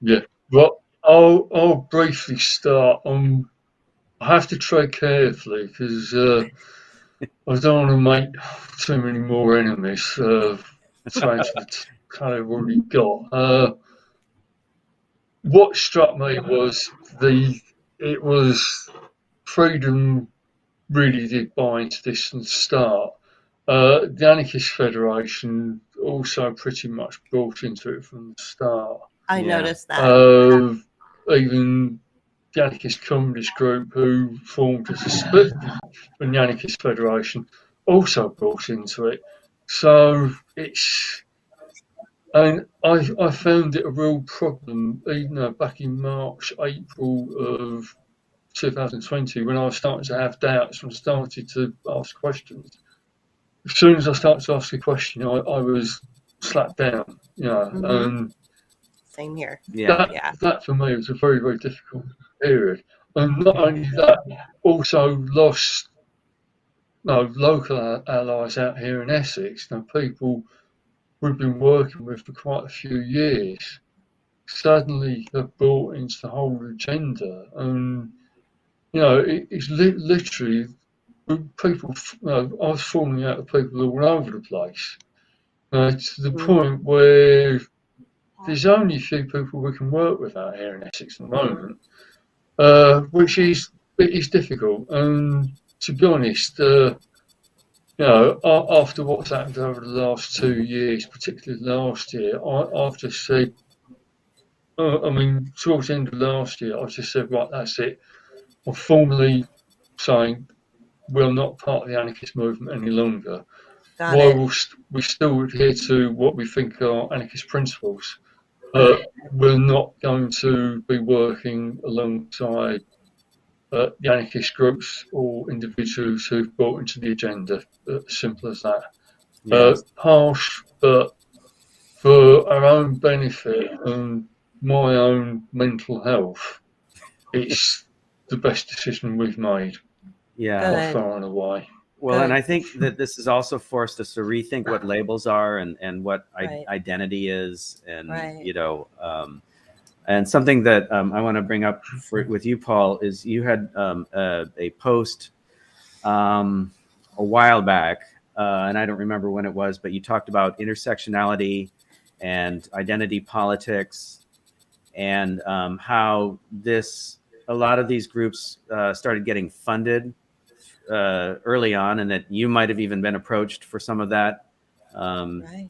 Yeah. Well, I'll briefly start. I have to tread carefully because I don't want to make too many more enemies. Trying to kind of already got. What struck me was it was freedom really did buy into this from the start. The Anarchist Federation also pretty much brought into it from the start. I noticed that. Even the Anarchist Communist Group, who formed as a split from the Anarchist Federation, also brought into it. So it's, and I found it a real problem, even back in March, April of 2020, when I was starting to have doubts and started to ask questions. As soon as I started to ask a question, I was slapped down, you know. Mm-hmm. Same here. That for me was a very, very difficult period. And not only that, also lost local allies out here in Essex, people we've been working with for quite a few years, suddenly have brought into the whole agenda. And, you know, it's literally people, I was falling out with people all over the place, to the point where there's only a few people we can work with out here in Essex at the moment, which is difficult. And to be honest, you know, after what's happened over the last 2 years, particularly last year, I've just said, I mean, towards the end of last year, I just said, right, that's it. I'm formally saying we're not part of the anarchist movement any longer. While we still adhere to what we think are anarchist principles, we're not going to be working alongside the anarchist groups or individuals who've brought into the agenda. Simple as that. Yes. Harsh, but for our own benefit and my own mental health, it's the best decision we've made. Yeah. By far and away. Well, and I think that this has also forced us to rethink what labels are and what identity is, and you know, and something that I want to bring up with you, Paul, is you had a post a while back, and I don't remember when it was, but you talked about intersectionality and identity politics, and how a lot of these groups started getting funded early on, and that you might have even been approached for some of that. Right.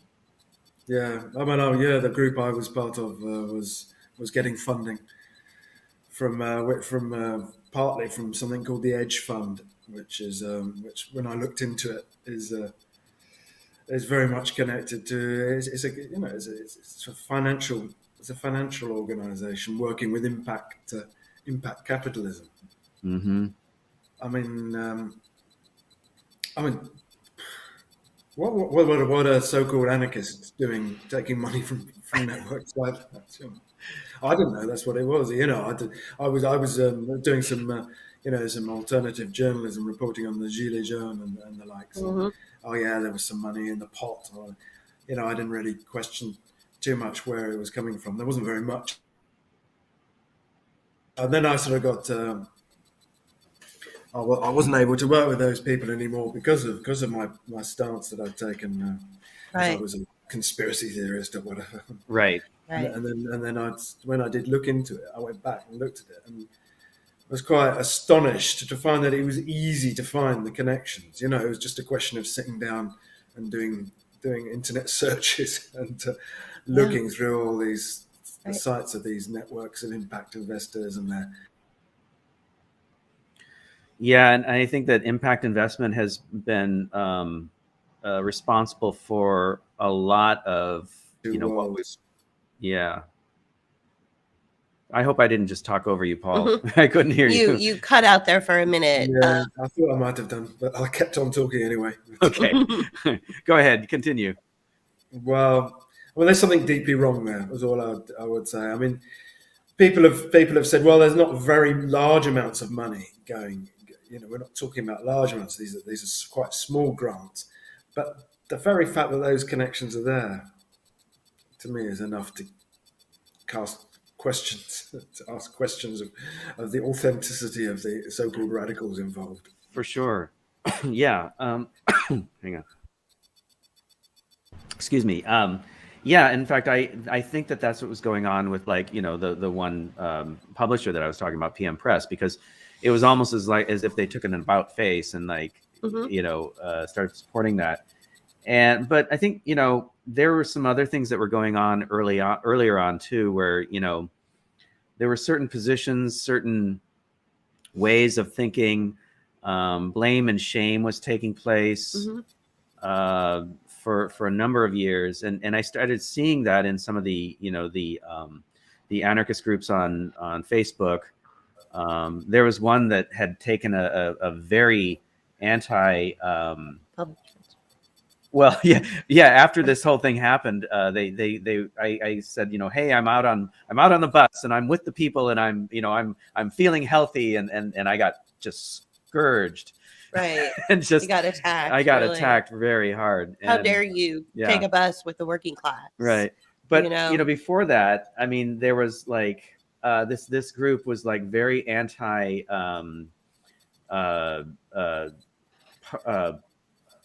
Yeah, I mean, the group I was part of was getting funding from partly from something called the Edge Fund, which when I looked into it is very much connected to it's a financial organization working with impact capitalism. Mm-hmm. I mean, what are so-called anarchists doing, taking money from networks like that? I didn't know that's what it was. I was doing some some alternative journalism, reporting on the Gilets jaunes and the likes. Mhm. Oh yeah, there was some money in the pot. Or, I didn't really question too much where it was coming from. There wasn't very much. And then I sort of got. I wasn't able to work with those people anymore because of my stance that I'd taken. I Right. was a conspiracy theorist or whatever. Right. And then when I did look into it, I went back and looked at it and was quite astonished to find that it was easy to find the connections. It was just a question of sitting down and doing internet searches and looking through all these the sites of these networks of impact investors and their. Yeah, and I think that impact investment has been responsible for a lot of what was. Yeah. I hope I didn't just talk over you, Paul. Mhm. I couldn't hear you. You cut out there for a minute. Yeah, I thought I might have done, but I kept on talking anyway. Okay. Go ahead. Continue. Well, there's something deeply wrong there. Was all I would say. I mean, people have said, well, there's not very large amounts of money going. We're not talking about large amounts. These are quite small grants, but the very fact that those connections are there, to me, is enough to ask questions of the authenticity of the so-called radicals involved. For sure. Yeah. Hang on. Excuse me. Yeah. In fact, I think that that's what was going on with the one publisher that I was talking about, PM Press, because it was almost as if they took an about face and started supporting that. But I think there were some other things that were going on earlier on too, where there were certain positions, certain ways of thinking. Blame and shame was taking place for a number of years, and I started seeing that in some of the anarchist groups on Facebook. There was one that had taken a very anti. Well, yeah. After this whole thing happened, I said, hey, I'm out on the bus and I'm with the people and I'm feeling healthy and I got just scourged. Right. And just you got attacked. I got attacked very hard. How dare you take a bus with the working class? Right. But before that, I mean, there was this group was very anti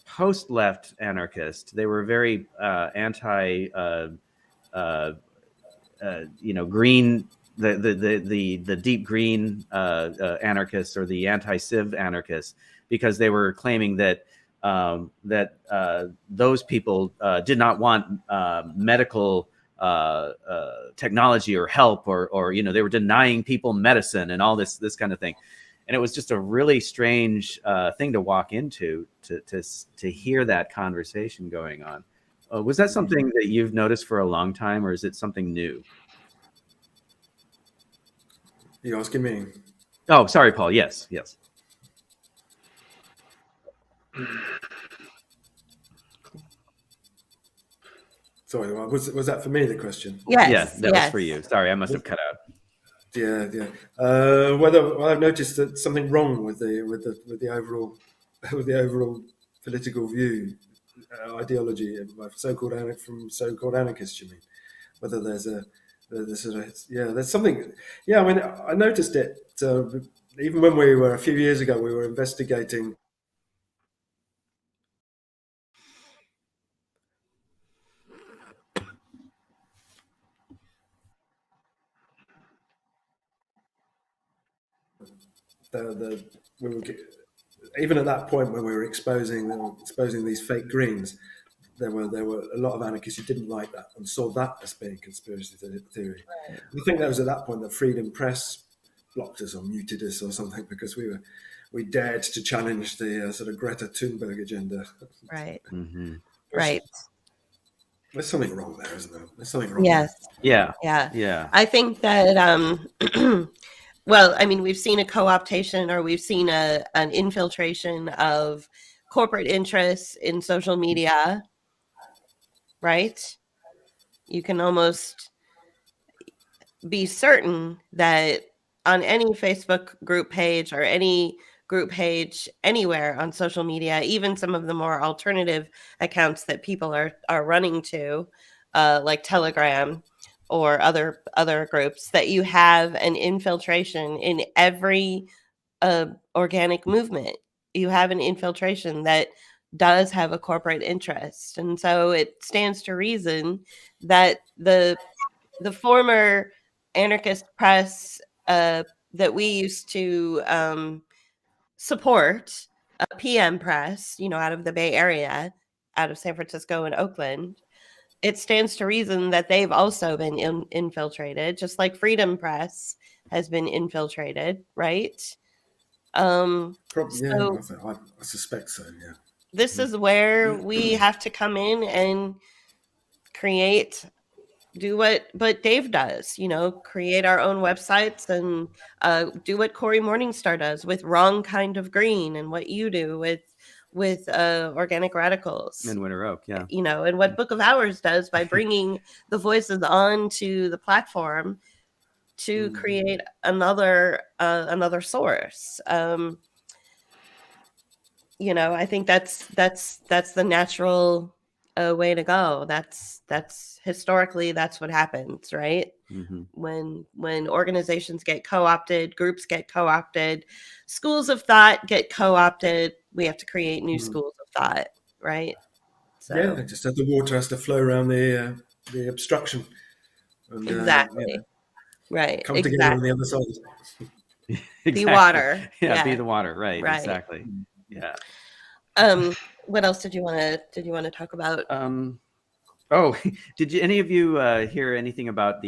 post-left anarchist. They were very anti green, the deep green anarchists or the anti-civ anarchists, because they were claiming that those people did not want medical technology or help, or they were denying people medicine and all this kind of thing. And it was just a really strange thing to walk into, to hear that conversation going on. Was that something that you've noticed for a long time, or is it something new? You asking me? Oh, sorry, Paul. Yes. Sorry, was that for me, the question? Yes. Yeah, that was for you. Sorry, I must have cut out. Yeah. Whether I've noticed that something wrong with the overall political view, ideology of so-called anarchists. You mean whether there's something? Yeah, I mean, I noticed it even when we were a few years ago. We were investigating. Even at that point when we were exposing these fake greens, there were a lot of anarchists who didn't like that and saw that as being conspiracy theory. Right. I think that was at that point that Freedom Press blocked us or muted us or something, because we dared to challenge the sort of Greta Thunberg agenda. Right. Mm-hmm. Right. There's something wrong there, isn't there? There's something wrong. Yes. There. Yeah. I think that well, I mean, we've seen a co-optation, or we've seen an infiltration of corporate interests in social media, right? You can almost be certain that on any Facebook group page or any group page anywhere on social media, even some of the more alternative accounts that people are running to, like Telegram or other groups, that you have an infiltration in every organic movement. You have an infiltration that does have a corporate interest. And so it stands to reason that the former anarchist press that we used to support, PM Press, out of the Bay Area, out of San Francisco and Oakland, it stands to reason that they've also been infiltrated, just like Freedom Press has been infiltrated, right? Probably, so I suspect so, yeah. This is where we have to come in and do what Dave does, create our own websites, and do what Corey Morningstar does with Wrong Kind of Green, and what you do with Organic Radicals. And Winter Oak, yeah. And what Book of Hours does by bringing the voices onto the platform to create another source. I think that's the natural way to go. That's historically, that's what happens, right? Mm-hmm. When organizations get co-opted, groups get co-opted, schools of thought get co-opted, we have to create new schools of thought, right? So, yeah, just that the water has to flow around the obstruction. And, exactly. Right. Come together on the other side. Exactly. Be water. Yeah, be the water. Right. Exactly. Yeah. What else did you want to talk about? Oh, did any of you hear anything about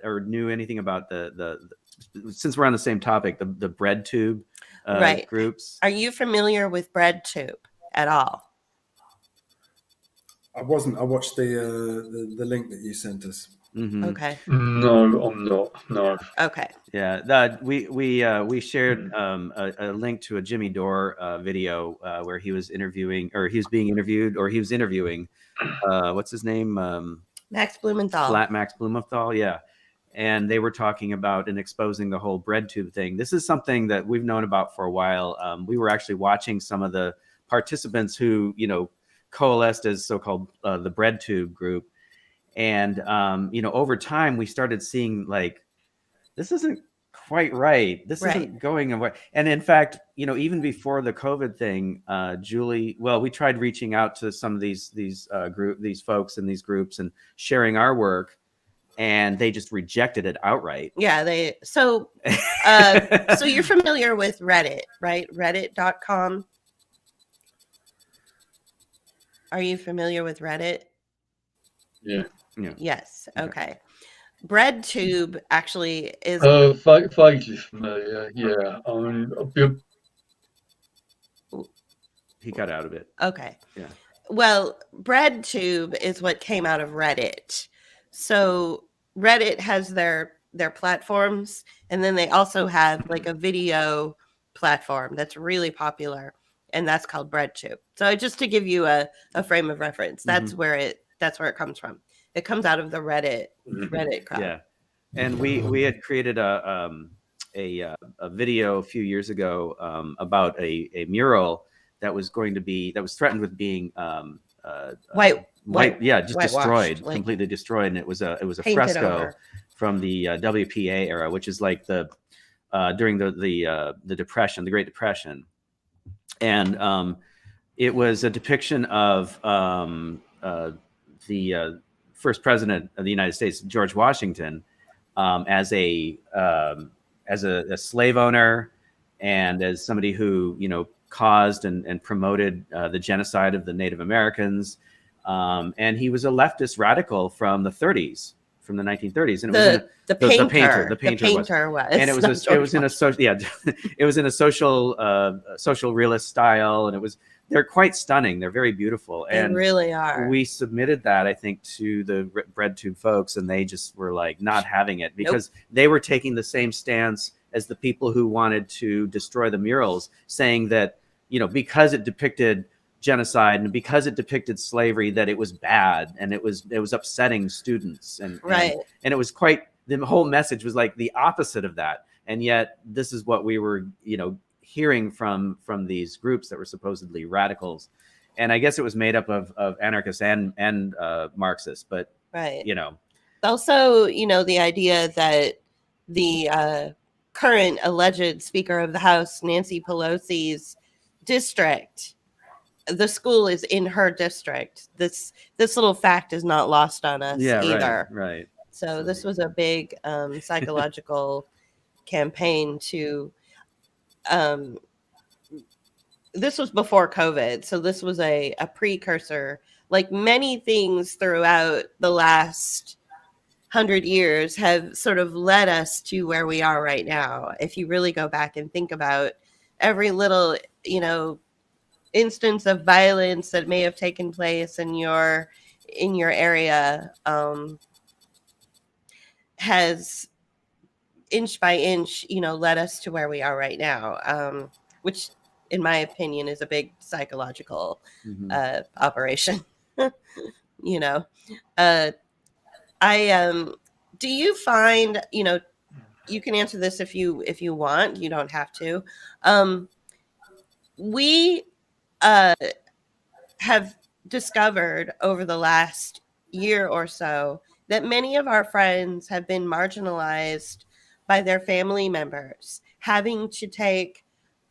or knew anything about the since we're on the same topic, the bread tube groups? Are you familiar with bread tube at all? I wasn't. I watched the link that you sent us. Mm-hmm. Okay. No, I'm not. No. Okay. Yeah, we shared a link to a Jimmy Dore video where he was interviewing, or he was being interviewed, or he was interviewing what's his name? Max Blumenthal. Max Blumenthal, yeah. And they were talking about and exposing the whole bread tube thing. This is something that we've known about for a while. We were actually watching some of the participants who, coalesced as so-called the bread tube group. And, over time, we started seeing like, this isn't quite right. This isn't going away. And in fact, even before the COVID thing, Julie, we tried reaching out to some of these folks in these groups and sharing our work, and they just rejected it outright. Yeah. So you're familiar with Reddit, right? Reddit.com. Are you familiar with Reddit? Yeah. Yes. Okay. BreadTube actually is vaguely familiar. Yeah. He got out of it. Okay. Yeah. Well, BreadTube is what came out of Reddit. So Reddit has their platforms, and then they also have like a video platform that's really popular, and that's called BreadTube. So just to give you a frame of reference, that's where it comes from. It comes out of the Reddit crowd. Yeah, and we had created a video a few years ago about a mural that was threatened with being destroyed, completely destroyed, and it was a fresco from the WPA era, which is like during the Depression, the Great Depression, and it was a depiction of the first president of the United States, George Washington, as a slave owner and as somebody who caused and promoted the genocide of the Native Americans, and he was a leftist radical from the 1930s. And the painter was, and it was in a social realist style, and they're quite stunning. They're very beautiful. And they really are. We submitted that, I think, to the BreadTube folks, and they just were like not having it because they were taking the same stance as the people who wanted to destroy the murals, saying that, because it depicted genocide and because it depicted slavery, that it was bad and it was upsetting students, and Right. and it was the whole message was like the opposite of that. And yet this is what we were, hearing from these groups that were supposedly radicals. And I guess it was made up of anarchists and Marxists, but Right. Also, the idea that the current alleged Speaker of the House, Nancy Pelosi's district, the school is in her district. This little fact is not lost on us either. Right. So this was a big psychological campaign to. This was before COVID, so this was a precursor. Like many things throughout the last 100 years have sort of led us to where we are right now. If you really go back and think about every little, instance of violence that may have taken place in your area, has inch by inch, led us to where we are right now, which in my opinion is a big psychological operation. Do you find, you can answer this if you want, you don't have to. We have discovered over the last year or so that many of our friends have been marginalized by their family members, having to take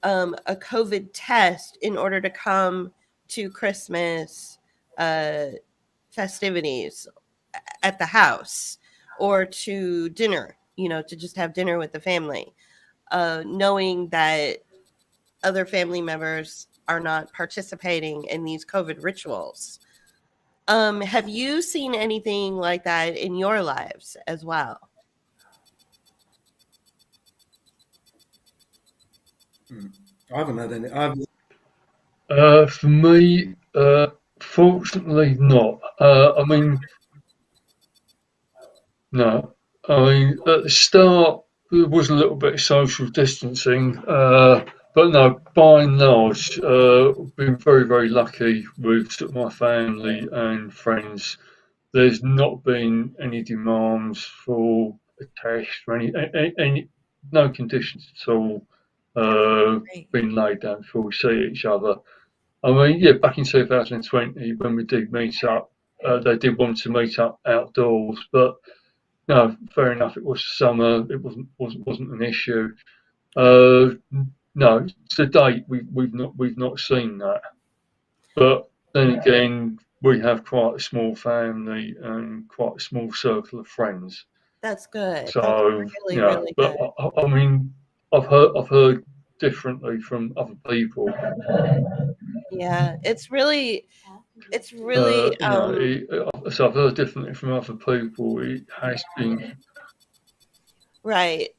a COVID test in order to come to Christmas festivities at the house, or to dinner, to just have dinner with the family, knowing that other family members are not participating in these COVID rituals. Have you seen anything like that in your lives as well? I haven't had any. For me, fortunately not. No. At the start, there was a little bit of social distancing, but no, by and large, I've been very, very lucky with sort of my family and friends. There's not been any demands for a test or any no conditions at all been laid down before we see each other. Back in 2020 when we did meet up, they did want to meet up outdoors, but no, fair enough. It was summer. It wasn't an issue. No, to date we've not seen that. But then again, we have quite a small family and quite a small circle of friends. That's good. So That's really, really but good. I've heard differently from other people. Yeah, it's really. So I've heard differently from other people. It has been Right.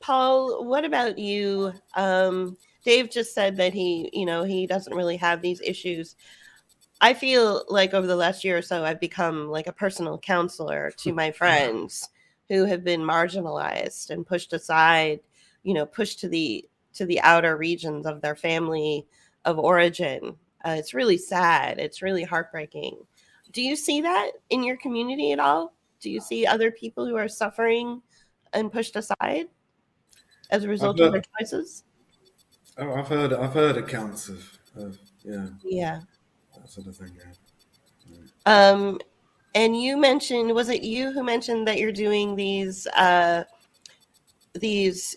Paul, what about you? Dave just said that he doesn't really have these issues. I feel like over the last year or so, I've become like a personal counselor to my friends who have been marginalized and pushed aside, pushed to the outer regions of their family of origin. It's really sad. It's really heartbreaking. Do you see that in your community at all? Do you see other people who are suffering and pushed aside as a result of their choices? Oh, I've heard accounts of Yeah. that sort of thing. And you mentioned, was it you who mentioned that you're doing these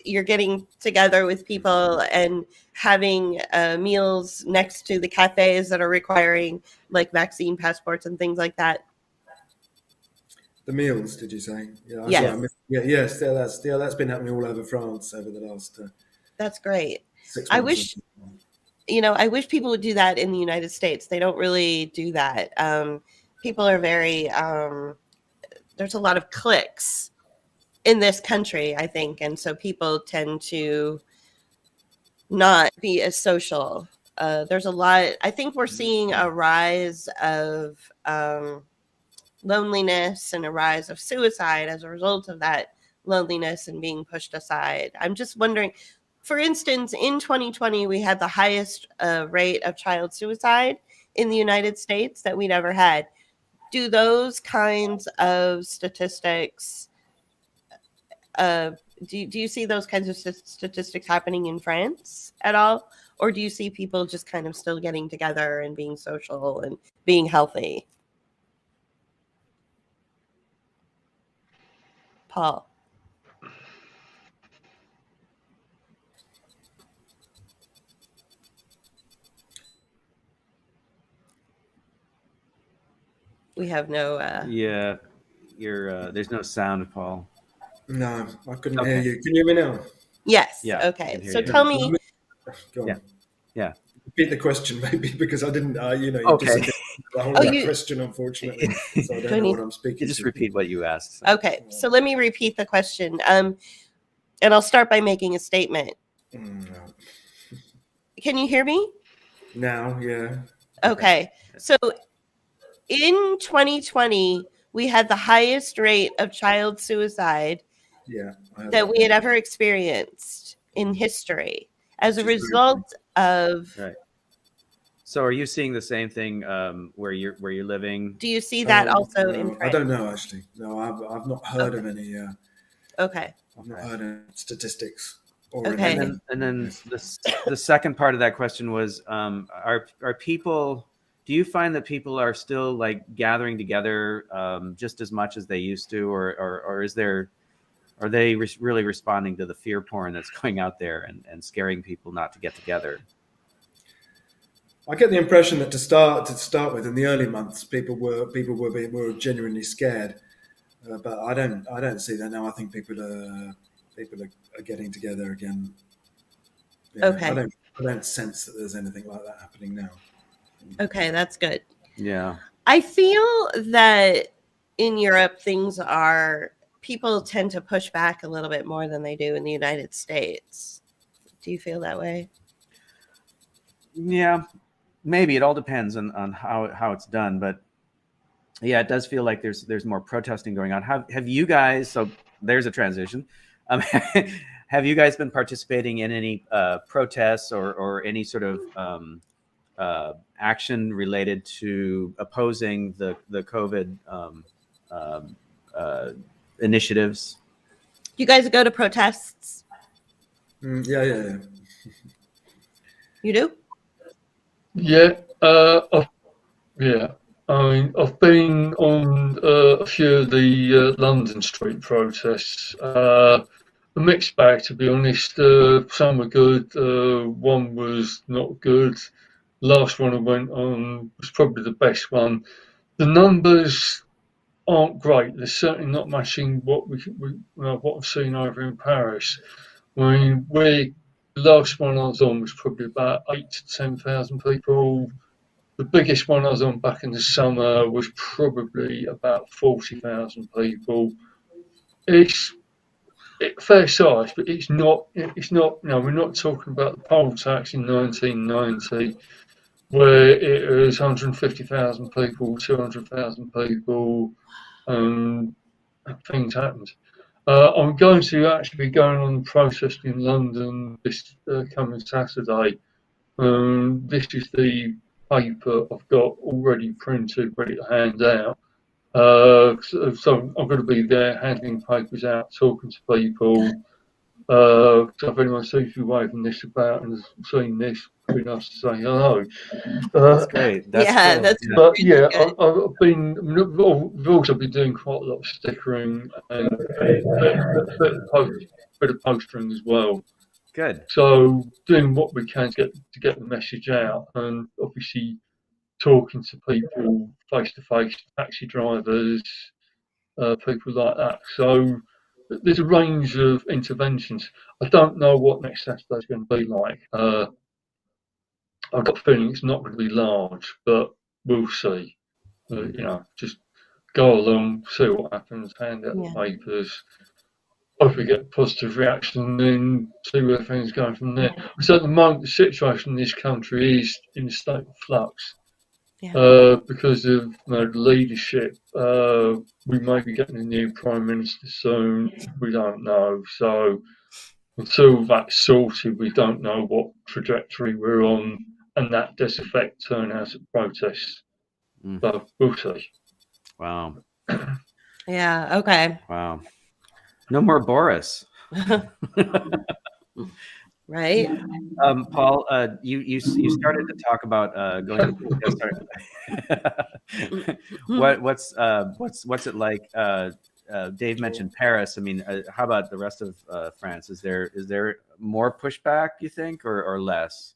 you're getting together with people and having meals next to the cafes that are requiring like vaccine passports and things like that? The meals, did you say? Yeah. Yes. Yes. That's been happening all over France over the last. That's great. 6 months. I wish people would do that in the United States. They don't really do that. People are very. There's a lot of cliques in this country, I think, and so people tend to not be as social. There's a lot. I think we're seeing a rise of loneliness and a rise of suicide as a result of that loneliness and being pushed aside. I'm just wondering, for instance, in 2020, we had the highest rate of child suicide in the United States that we'd ever had. Do those kinds of statistics, do you see those kinds of statistics happening in France at all? Or do you see people just kind of still getting together and being social and being healthy? Paul. We have no. Yeah, you're. There's no sound, Paul. No, I couldn't hear you. Can you hear me now? Yes. Yeah, I Okay. can hear So you. tell me. Go on. Yeah. Repeat the question, maybe, because I didn't. You Okay. disappeared the whole question, unfortunately. So I don't know what I'm speaking. You just to. repeat what you asked. Okay. So let me repeat the question. And I'll start by making a statement. No. Can you hear me? Now, yeah. Okay. So in 2020, we had the highest rate of child suicide Yeah. that we had ever experienced in history as a Which is very result of. Right. So are you seeing the same thing where you're living? Do you see that also no, in I France? don't know, actually. No, I've not heard of any. Okay. I've not heard of statistics. Or Okay. anything. And then the second part of that question was, are people? Do you find that people are still like gathering together just as much as they used to, or is there? Are they really responding to the fear porn that's going out there and scaring people not to get together? I get the impression that to start with, in the early months, people were genuinely scared, but I don't see that now. I think people are getting together again. Yeah, Okay. I don't sense that there's anything like that happening now. Okay, that's good. Yeah. I feel that in Europe, people tend to push back a little bit more than they do in the United States. Do you feel that way? Yeah, maybe. It all depends on how it's done, but yeah, it does feel like there's more protesting going on. Have you guys? So there's a transition. Have you guys been participating in any protests or any sort of action related to opposing the COVID initiatives? You guys go to protests? Yeah. You do? Yeah, yeah. I mean, I've been on a few of the London street protests. A mixed bag, to be honest. Some were good, one was not good. Last one I went on was probably the best one. The numbers aren't great. They're certainly not matching what what I've seen over in Paris. I mean, the last one I was on was probably about 8,000 to 10,000 people. The biggest one I was on back in the summer was probably about 40,000 people. It's fair size, but it's not. No, we're not talking about the poll tax in 1990, where it was 150,000 people, 200,000 people, and things happened. I'm going to actually be going on protest in London this coming Saturday. This is the paper I've got already printed, ready to hand out. So I'm going to be there handing papers out, talking to people. So if anyone sees you waving this about and has seen this, it'd be nice to say hello. That's great. That's Yeah, cool. that's Yeah. But yeah, good. I've also been doing quite a lot of stickering and a bit of postering as well. Good. So doing what we can to get the message out, and obviously talking to people face to face, taxi drivers, people like that. So there's a range of interventions. I don't know what next Saturday's going to be like. I've got a feeling it's not going to be large, but we'll see. Just go along, see what happens, hand out the papers. Hopefully get a positive reaction and then see where things go from there. So at the moment, the situation in this country is in a state of flux. because of leadership. We may be getting a new Prime Minister soon. We don't know. So until that's sorted, we don't know what trajectory we're on, and that does affect turnout at protests. So we'll see. Wow. Yeah. Okay. Wow. No more Boris. Right. Paul, you started to talk about going to what's it like? Dave mentioned Paris. I mean, how about the rest of France? Is there more pushback, you think, or less?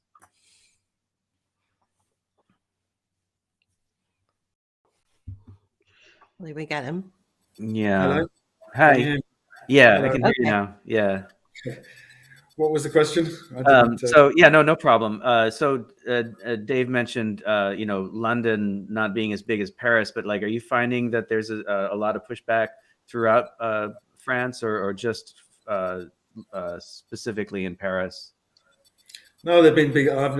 Believe we got him. Yeah. Hello? Hi. Can you hear me? Yeah, Hello? I can hear you now. Yeah. What was the question? I didn't, So yeah, no problem. So Dave mentioned, London not being as big as Paris, but like, are you finding that there's a lot of pushback throughout France, or just specifically in Paris? No, they've been big. I've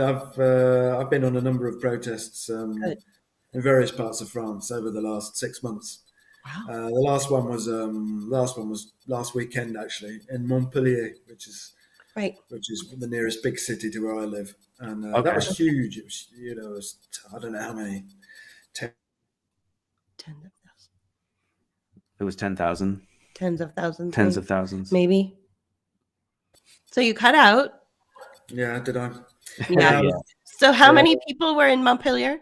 been on a number of protests in various parts of France over the last 6 months. Wow. The last one was last weekend, actually, in Montpellier, which is the nearest big city to where I live, and that was huge. It was, I don't know how many. Tens of thousands. It was 10,000. Tens of thousands. Tens of thousands. Maybe. So you cut out. Yeah, did I? Yeah. So how many people were in Montpellier?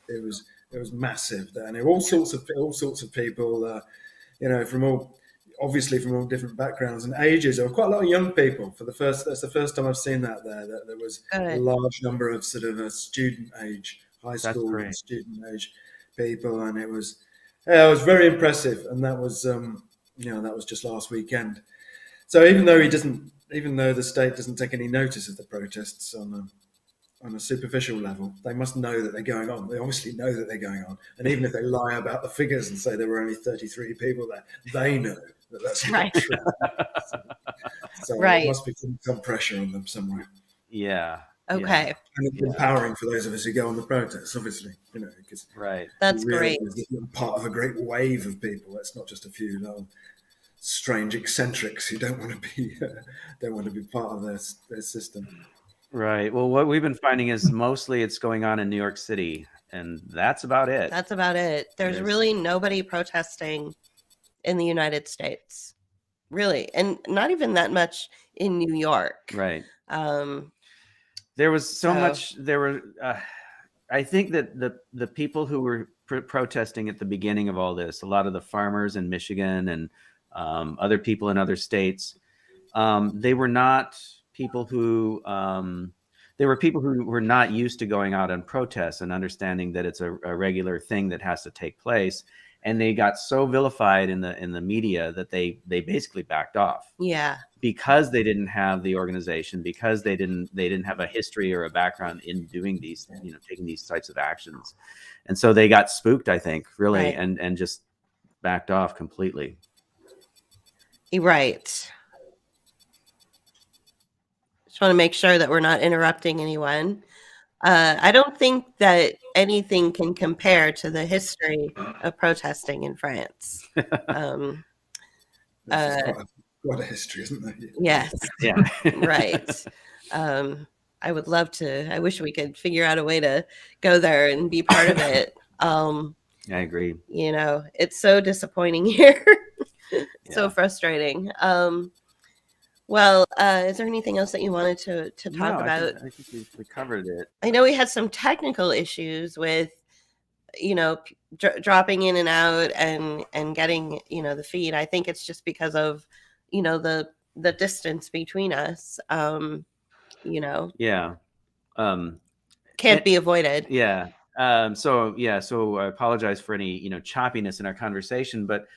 It was massive, and there were all sorts of people, from all different backgrounds and ages. There were quite a lot of young people. That's the first time I've seen that there. That there was a large number of sort of a student age, high school and student age people, and it was very impressive. And that was that was just last weekend. So even though the state doesn't take any notice of the protests on a superficial level, they must know that they're going on. They obviously know that they're going on. And even if they lie about the figures and say there were only 33 people there, they know that that's not true. So there must be some pressure on them somewhere. Yeah. Okay. Yeah. And it's empowering for those of us who go on the protests, obviously, because that's great. You're part of a great wave of people. That's not just a few little strange eccentrics who don't want to be part of their system. Right. Well, what we've been finding is mostly it's going on in New York City, and that's about it. That's about it. There's really nobody protesting in the United States, really, and not even that much in New York. Right. There was so much. There were. I think that the people who were protesting at the beginning of all this, a lot of the farmers in Michigan and other people in other states, they were not people who there were people who were not used to going out and protests and understanding that it's a regular thing that has to take place, and they got so vilified in the media that they basically backed off. Yeah, because they didn't have the organization, because they didn't have a history or a background in doing these, taking these types of actions, and so they got spooked, I think, really, and just backed off completely. Right. Just want to make sure that we're not interrupting anyone. I don't think that anything can compare to the history of protesting in France. Quite a history, isn't there? Yes. Yeah. Right. I would love to. I wish we could figure out a way to go there and be part of it. I agree. It's so disappointing here. So frustrating. Well, is there anything else that you wanted to talk about? I think we covered it. I know we had some technical issues with, dropping in and out and getting, the feed. I think it's just because of, the distance between us. Yeah. Can't be avoided. Yeah. So I apologize for any, choppiness in our conversation, but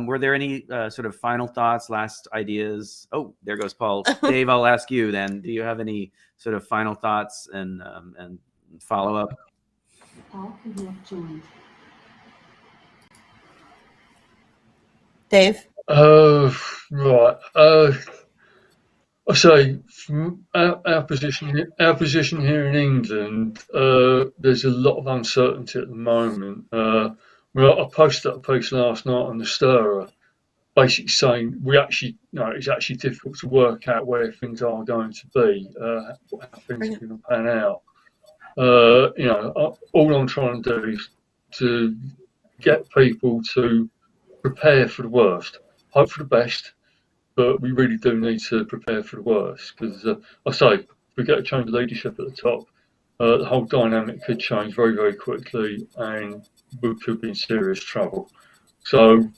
were there any sort of final thoughts, last ideas? Oh, there goes Paul. Dave, I'll ask you then. Do you have any sort of final thoughts and follow up? Paul Cudenec joined. Dave? Right. I say from our position here in England, there's a lot of uncertainty at the moment. I posted a piece last night on the Stirrer, basically saying it's actually difficult to work out where things are going to be, how things are going to pan out. All I'm trying to do is to get people to prepare for the worst, hope for the best, but we really do need to prepare for the worst because, I say, if we get a change of leadership at the top, the whole dynamic could change very, very quickly and we could be in serious trouble. So,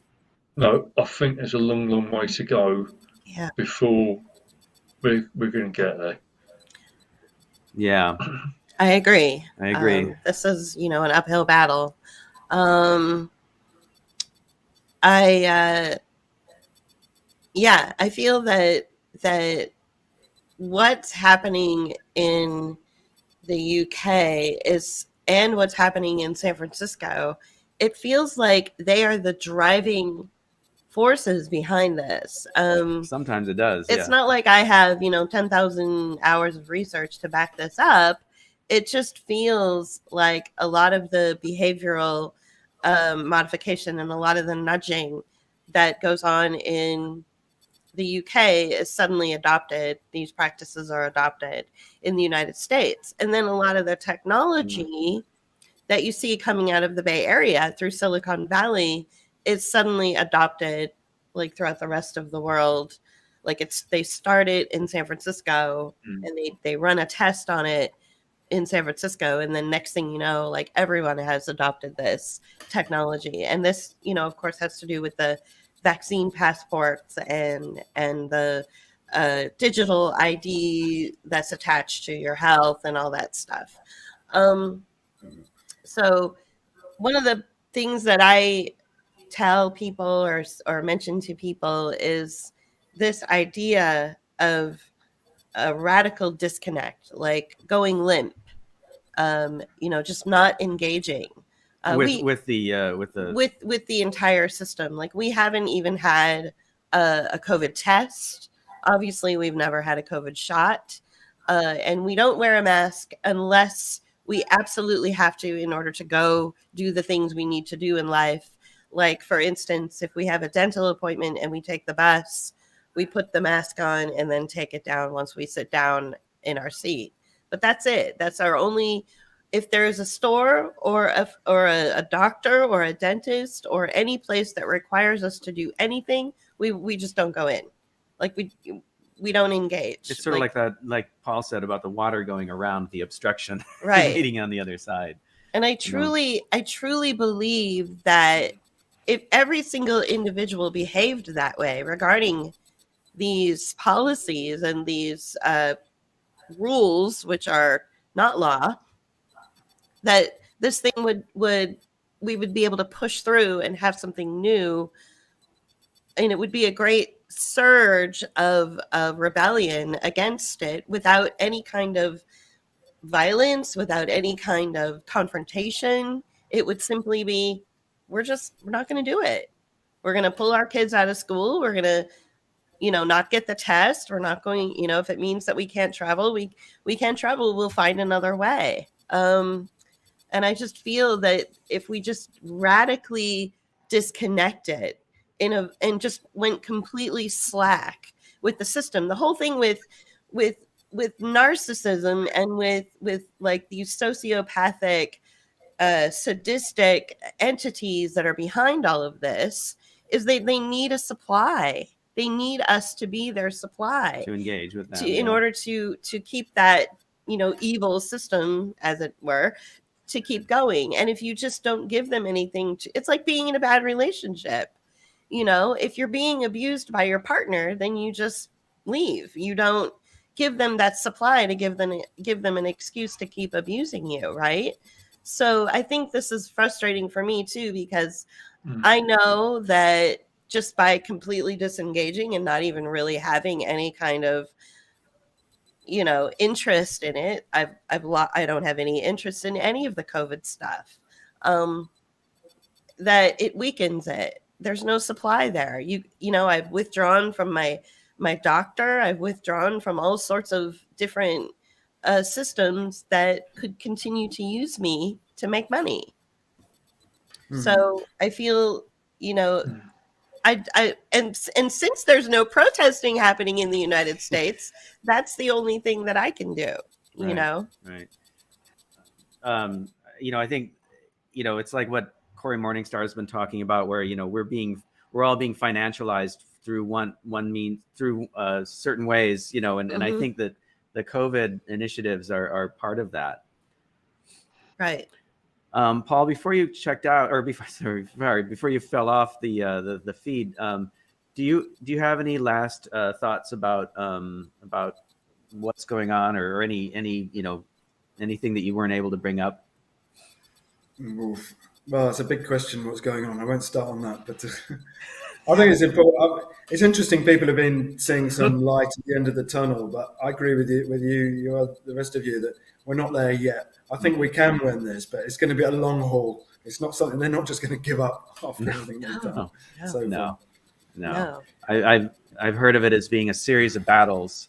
no, I think there's a long, long way to go before we're going to get there. Yeah. I agree. This is, an uphill battle. I feel that what's happening in the UK and what's happening in San Francisco, it feels like they are the driving forces behind this. Sometimes it does. It's not like I have, 10,000 hours of research to back this up. It just feels like a lot of the behavioral modification and a lot of the nudging that goes on in the UK is suddenly adopted. These practices are adopted in the United States. And then a lot of the technology that you see coming out of the Bay Area through Silicon Valley is suddenly adopted like throughout the rest of the world. Like they started in San Francisco and they run a test on it in San Francisco. And then next thing you know, like everyone has adopted this technology. And this, of course, has to do with the vaccine passports and the digital ID that's attached to your health and all that stuff. So one of the things that I tell people or mention to people is this idea of a radical disconnect, like going limp, just not engaging. With the entire system. Like we haven't even had a COVID test. Obviously, we've never had a COVID shot. And we don't wear a mask unless we absolutely have to in order to go do the things we need to do in life. Like, for instance, if we have a dental appointment and we take the bus, we put the mask on and then take it down once we sit down in our seat. But that's it. That's our only... If there is a store or a doctor or a dentist or any place that requires us to do anything, we just don't go in. Like we don't engage. It's sort of like that, like Paul said about the water going around the obstruction, right? meeting on the other side. And I truly believe that if every single individual behaved that way regarding these policies and these rules, which are not law, that this thing we would be able to push through and have something new. And it would be a great surge of rebellion against it without any kind of violence, without any kind of confrontation. It would simply be, we're not going to do it. We're going to pull our kids out of school. We're going to, not get the test. We're not going, if it means that we can't travel, we can't travel. We'll find another way. And I just feel that if we just radically disconnected and just went completely slack with the system, the whole thing with narcissism and with like these sociopathic, sadistic entities that are behind all of this is they need a supply. They need us to be their supply to engage with them in order to keep that, evil system, as it were, to keep going. And if you just don't give them anything it's like being in a bad relationship. If you're being abused by your partner, then you just leave. You don't give them that supply to give them an excuse to keep abusing you, right? So I think this is frustrating for me too, because I know that just by completely disengaging and not even really having any kind of interest in it, I don't have any interest in any of the COVID stuff. That it weakens it. There's no supply there. I've withdrawn from my my doctor. I've withdrawn from all sorts of different systems that could continue to use me to make money. So I feel, and since there's no protesting happening in the United States, that's the only thing that I can do, you know? Right. I think, it's like what Cory Morningstar has been talking about, where, we're all being financialized through one means, through certain ways, and I think that the COVID initiatives are part of that. Right. Paul, before you checked out, or before you fell off the feed, do you have any last thoughts about what's going on, or any anything that you weren't able to bring up? Oof. Well, it's a big question. What's going on? I won't start on that, but I think it's important. It's interesting. People have been seeing some light at the end of the tunnel, but I agree with you, the rest of you, that we're not there yet. I think we can win this, but it's going to be a long haul. It's not something they're not just going to give up after everything they've done. No. I've heard of it as being a series of battles.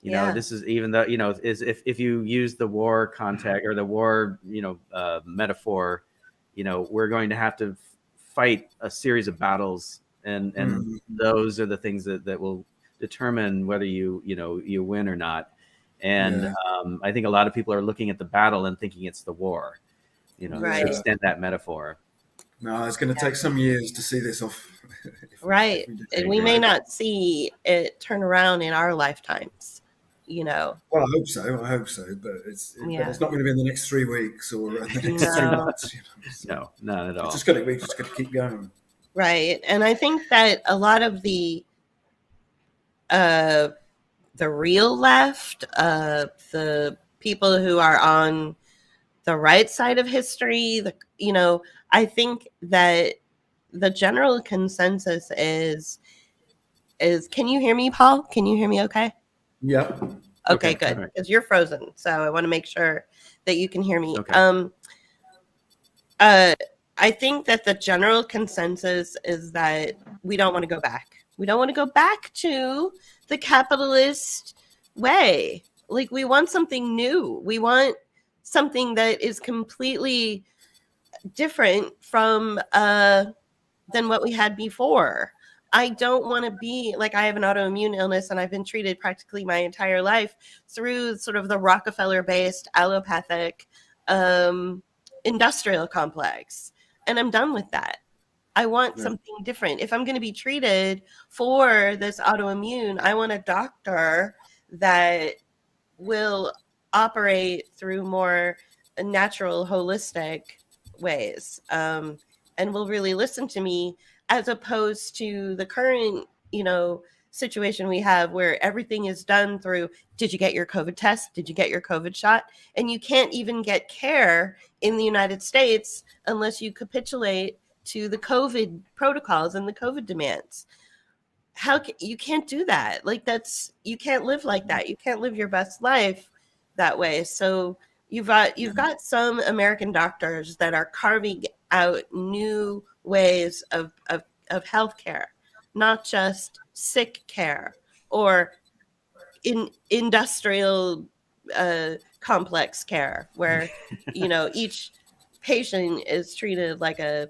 This is, even though is if you use the war context or the war metaphor, we're going to have to fight a series of battles, and those are the things that will determine whether you win or not. And I think a lot of people are looking at the battle and thinking it's the war, to extend that metaphor. No, it's going to take some years to see this off. Right. And we may not see it turn around in our lifetimes, Well, I hope so, but it's not going to be in the next 3 weeks or the next 3 months. No, not at all. We've just got to keep going. Right. And I think that a lot of the real left, the people who are on the right side of history, I think that the general consensus is, can you hear me, Paul? Can you hear me okay? Yeah. Okay, good. Right. Because you're frozen. So I want to make sure that you can hear me. Okay. I think that the general consensus is that we don't want to go back. We don't want to go back to the capitalist way. Like, we want something new. We want something that is completely different from than what we had before. I don't want to be like, I have an autoimmune illness and I've been treated practically my entire life through sort of the Rockefeller-based allopathic industrial complex. And I'm done with that. I want something different. If I'm going to be treated for this autoimmune, I want a doctor that will operate through more natural, holistic ways, and will really listen to me, as opposed to the current, situation we have where everything is done through, did you get your COVID test? Did you get your COVID shot? And you can't even get care in the United States unless you capitulate to the COVID protocols and the COVID demands. You can't do that. Like, you can't live like that. You can't live your best life that way. So you've got some American doctors that are carving out new ways of healthcare, not just sick care or industrial complex care, where each patient is treated like a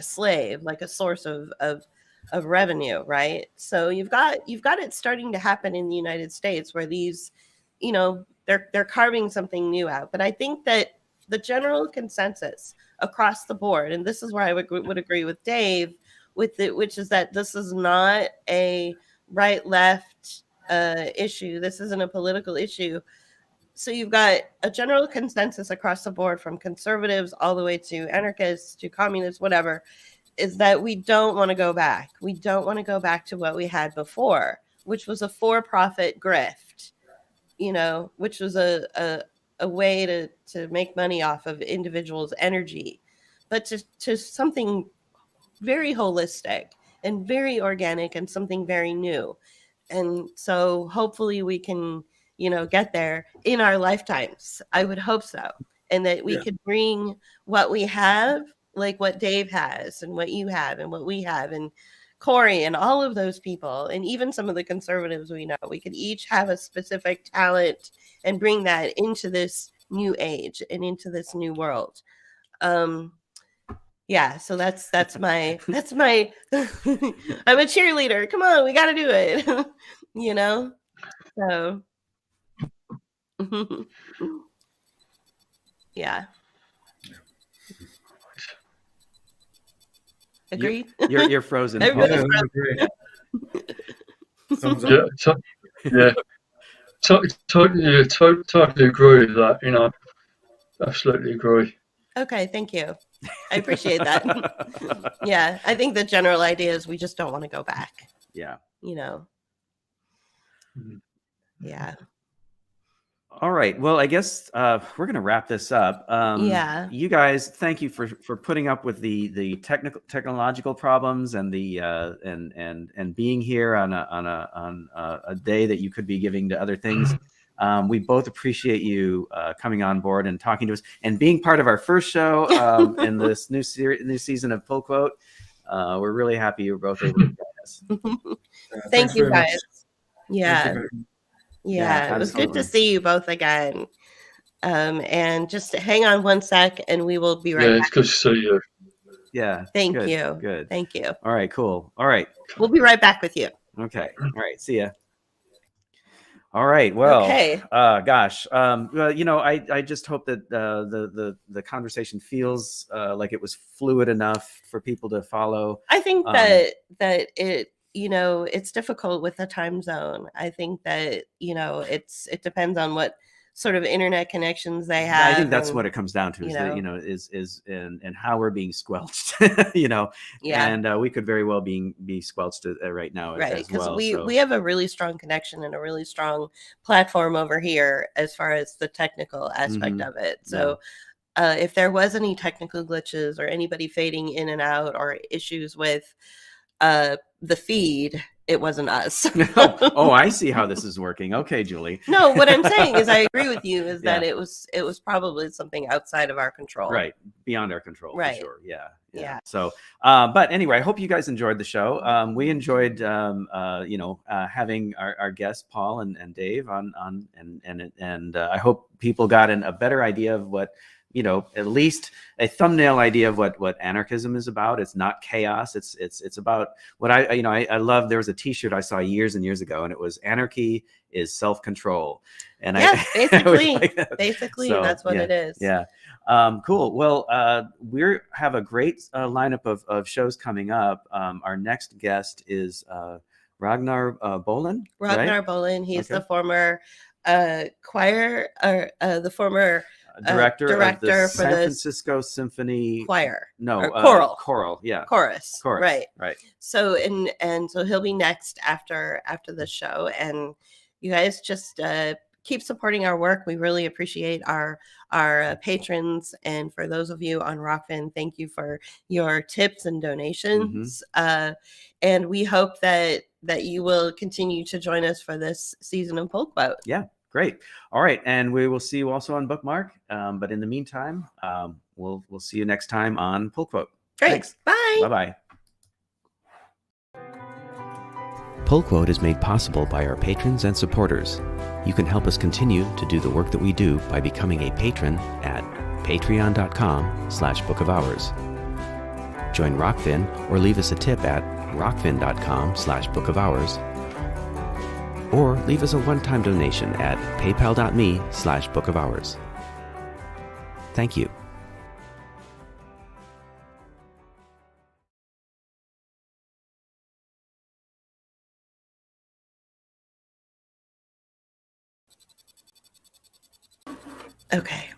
slave, like a source of revenue, right? So you've got it starting to happen in the United States, where these, they're carving something new out. But I think that the general consensus across the board, and this is where I would agree with Dave, which is that this is not a right-left issue. This isn't a political issue. So you've got a general consensus across the board, from conservatives all the way to anarchists to communists, whatever, is that we don't want to go back. We don't want to go back to what we had before, which was a for-profit grift, which was a way to make money off of individuals' energy, but to something very holistic and very organic and something very new. And so hopefully we can, get there in our lifetimes. I would hope so. And that we could bring what we have, like what Dave has and what you have and what we have, and Corey and all of those people, and even some of the conservatives we know, we could each have a specific talent and bring that into this new age and into this new world. Yeah, so that's my I'm a cheerleader. Come on, we got to do it. You know? So yeah. Agreed? You're frozen. Everybody- Yeah, Paul. I agree. Thumbs up. Yeah, totally agree with that. You know, absolutely agree. Okay, thank you. I appreciate that. Yeah, I think the general idea is we just don't want to go back, Yeah. you know. Mhm. Yeah. All right. Well, I guess we're going to wrap this up. Yeah. You guys, thank you for putting up with the technological problems and the and being here on a day that you could be giving to other things. We both appreciate you coming on board and talking to us and being part of our first show in this new season of Pullquote. We're really happy you were both able to join us. Thank Thanks you very much. guys. Thank Yeah. you very much. Yeah, it was good to absolutely. see you both again. And just hang on one sec and we will be right Yeah, back. it's good to see you. Yeah. Thank good, you. Good. Thank you. All right. Cool. All right. We'll be right back with you. Okay. All right. See ya. All right. Well, Okay. gosh. Well, you know, I just hope that the conversation feels like it was fluid enough for people to follow. I think that it, you know, it's difficult with the time zone. I think that, you know, it depends on what sort of internet connections they have. I think that's and, what it comes down to, is you that, know. you know, is and how we're being squelched, you know, Yeah. and we could very well be squelched right now Right, as because well. we have a really strong connection and a really strong platform over here as far as the technical aspect Mhm. of it. So if there was any technical glitches or anybody fading in and out or issues with the feed, it wasn't us. Oh, I see how this is working. Okay, Julie. No, what I'm saying is I agree with you is that Yeah. it was probably something outside of our control. Right, beyond our control, Right. for sure. Yeah. Yeah. So, but anyway, I hope you guys enjoyed the show. We enjoyed, you know, having our guests Paul and Dave on, and I hope people got a better idea of what, you know, at least a thumbnail idea of what anarchism is about. It's not chaos. It's about what I love. There was a T-shirt I saw years and years ago, and it was "Anarchy is self-control." And Yeah, basically, basically, so, that's what it is. Yeah. Cool. Well, we have a great lineup of shows coming up. Our next guest is Ragnar Bolin. Ragnar right? Bolin. He's Okay. the former choir, or the former Director of director the for San the Francisco Symphony. choir. No, or choral. Choral. Yeah. Chorus. Right. Right. So and so he'll be next after the show, and you guys just keep supporting our work. We really appreciate our patrons, and for those of you on Rockfin, thank you for your tips and donations. And we hope that you will continue to join us for this season of Pullquote. Yeah. Great. All right, and we will see you also on Bookmark. But in the meantime, we'll see you next time on Pullquote. Great. Thanks. Bye. Bye-bye. Pullquote is made possible by our patrons and supporters. You can help us continue to do the work that we do by becoming a patron at patreon.com/bookofhours. Join Rockfin or leave us a tip at rockfin.com/bookofhours. Or leave us a one-time donation at paypal.me/bookofhours. Thank you. Okay.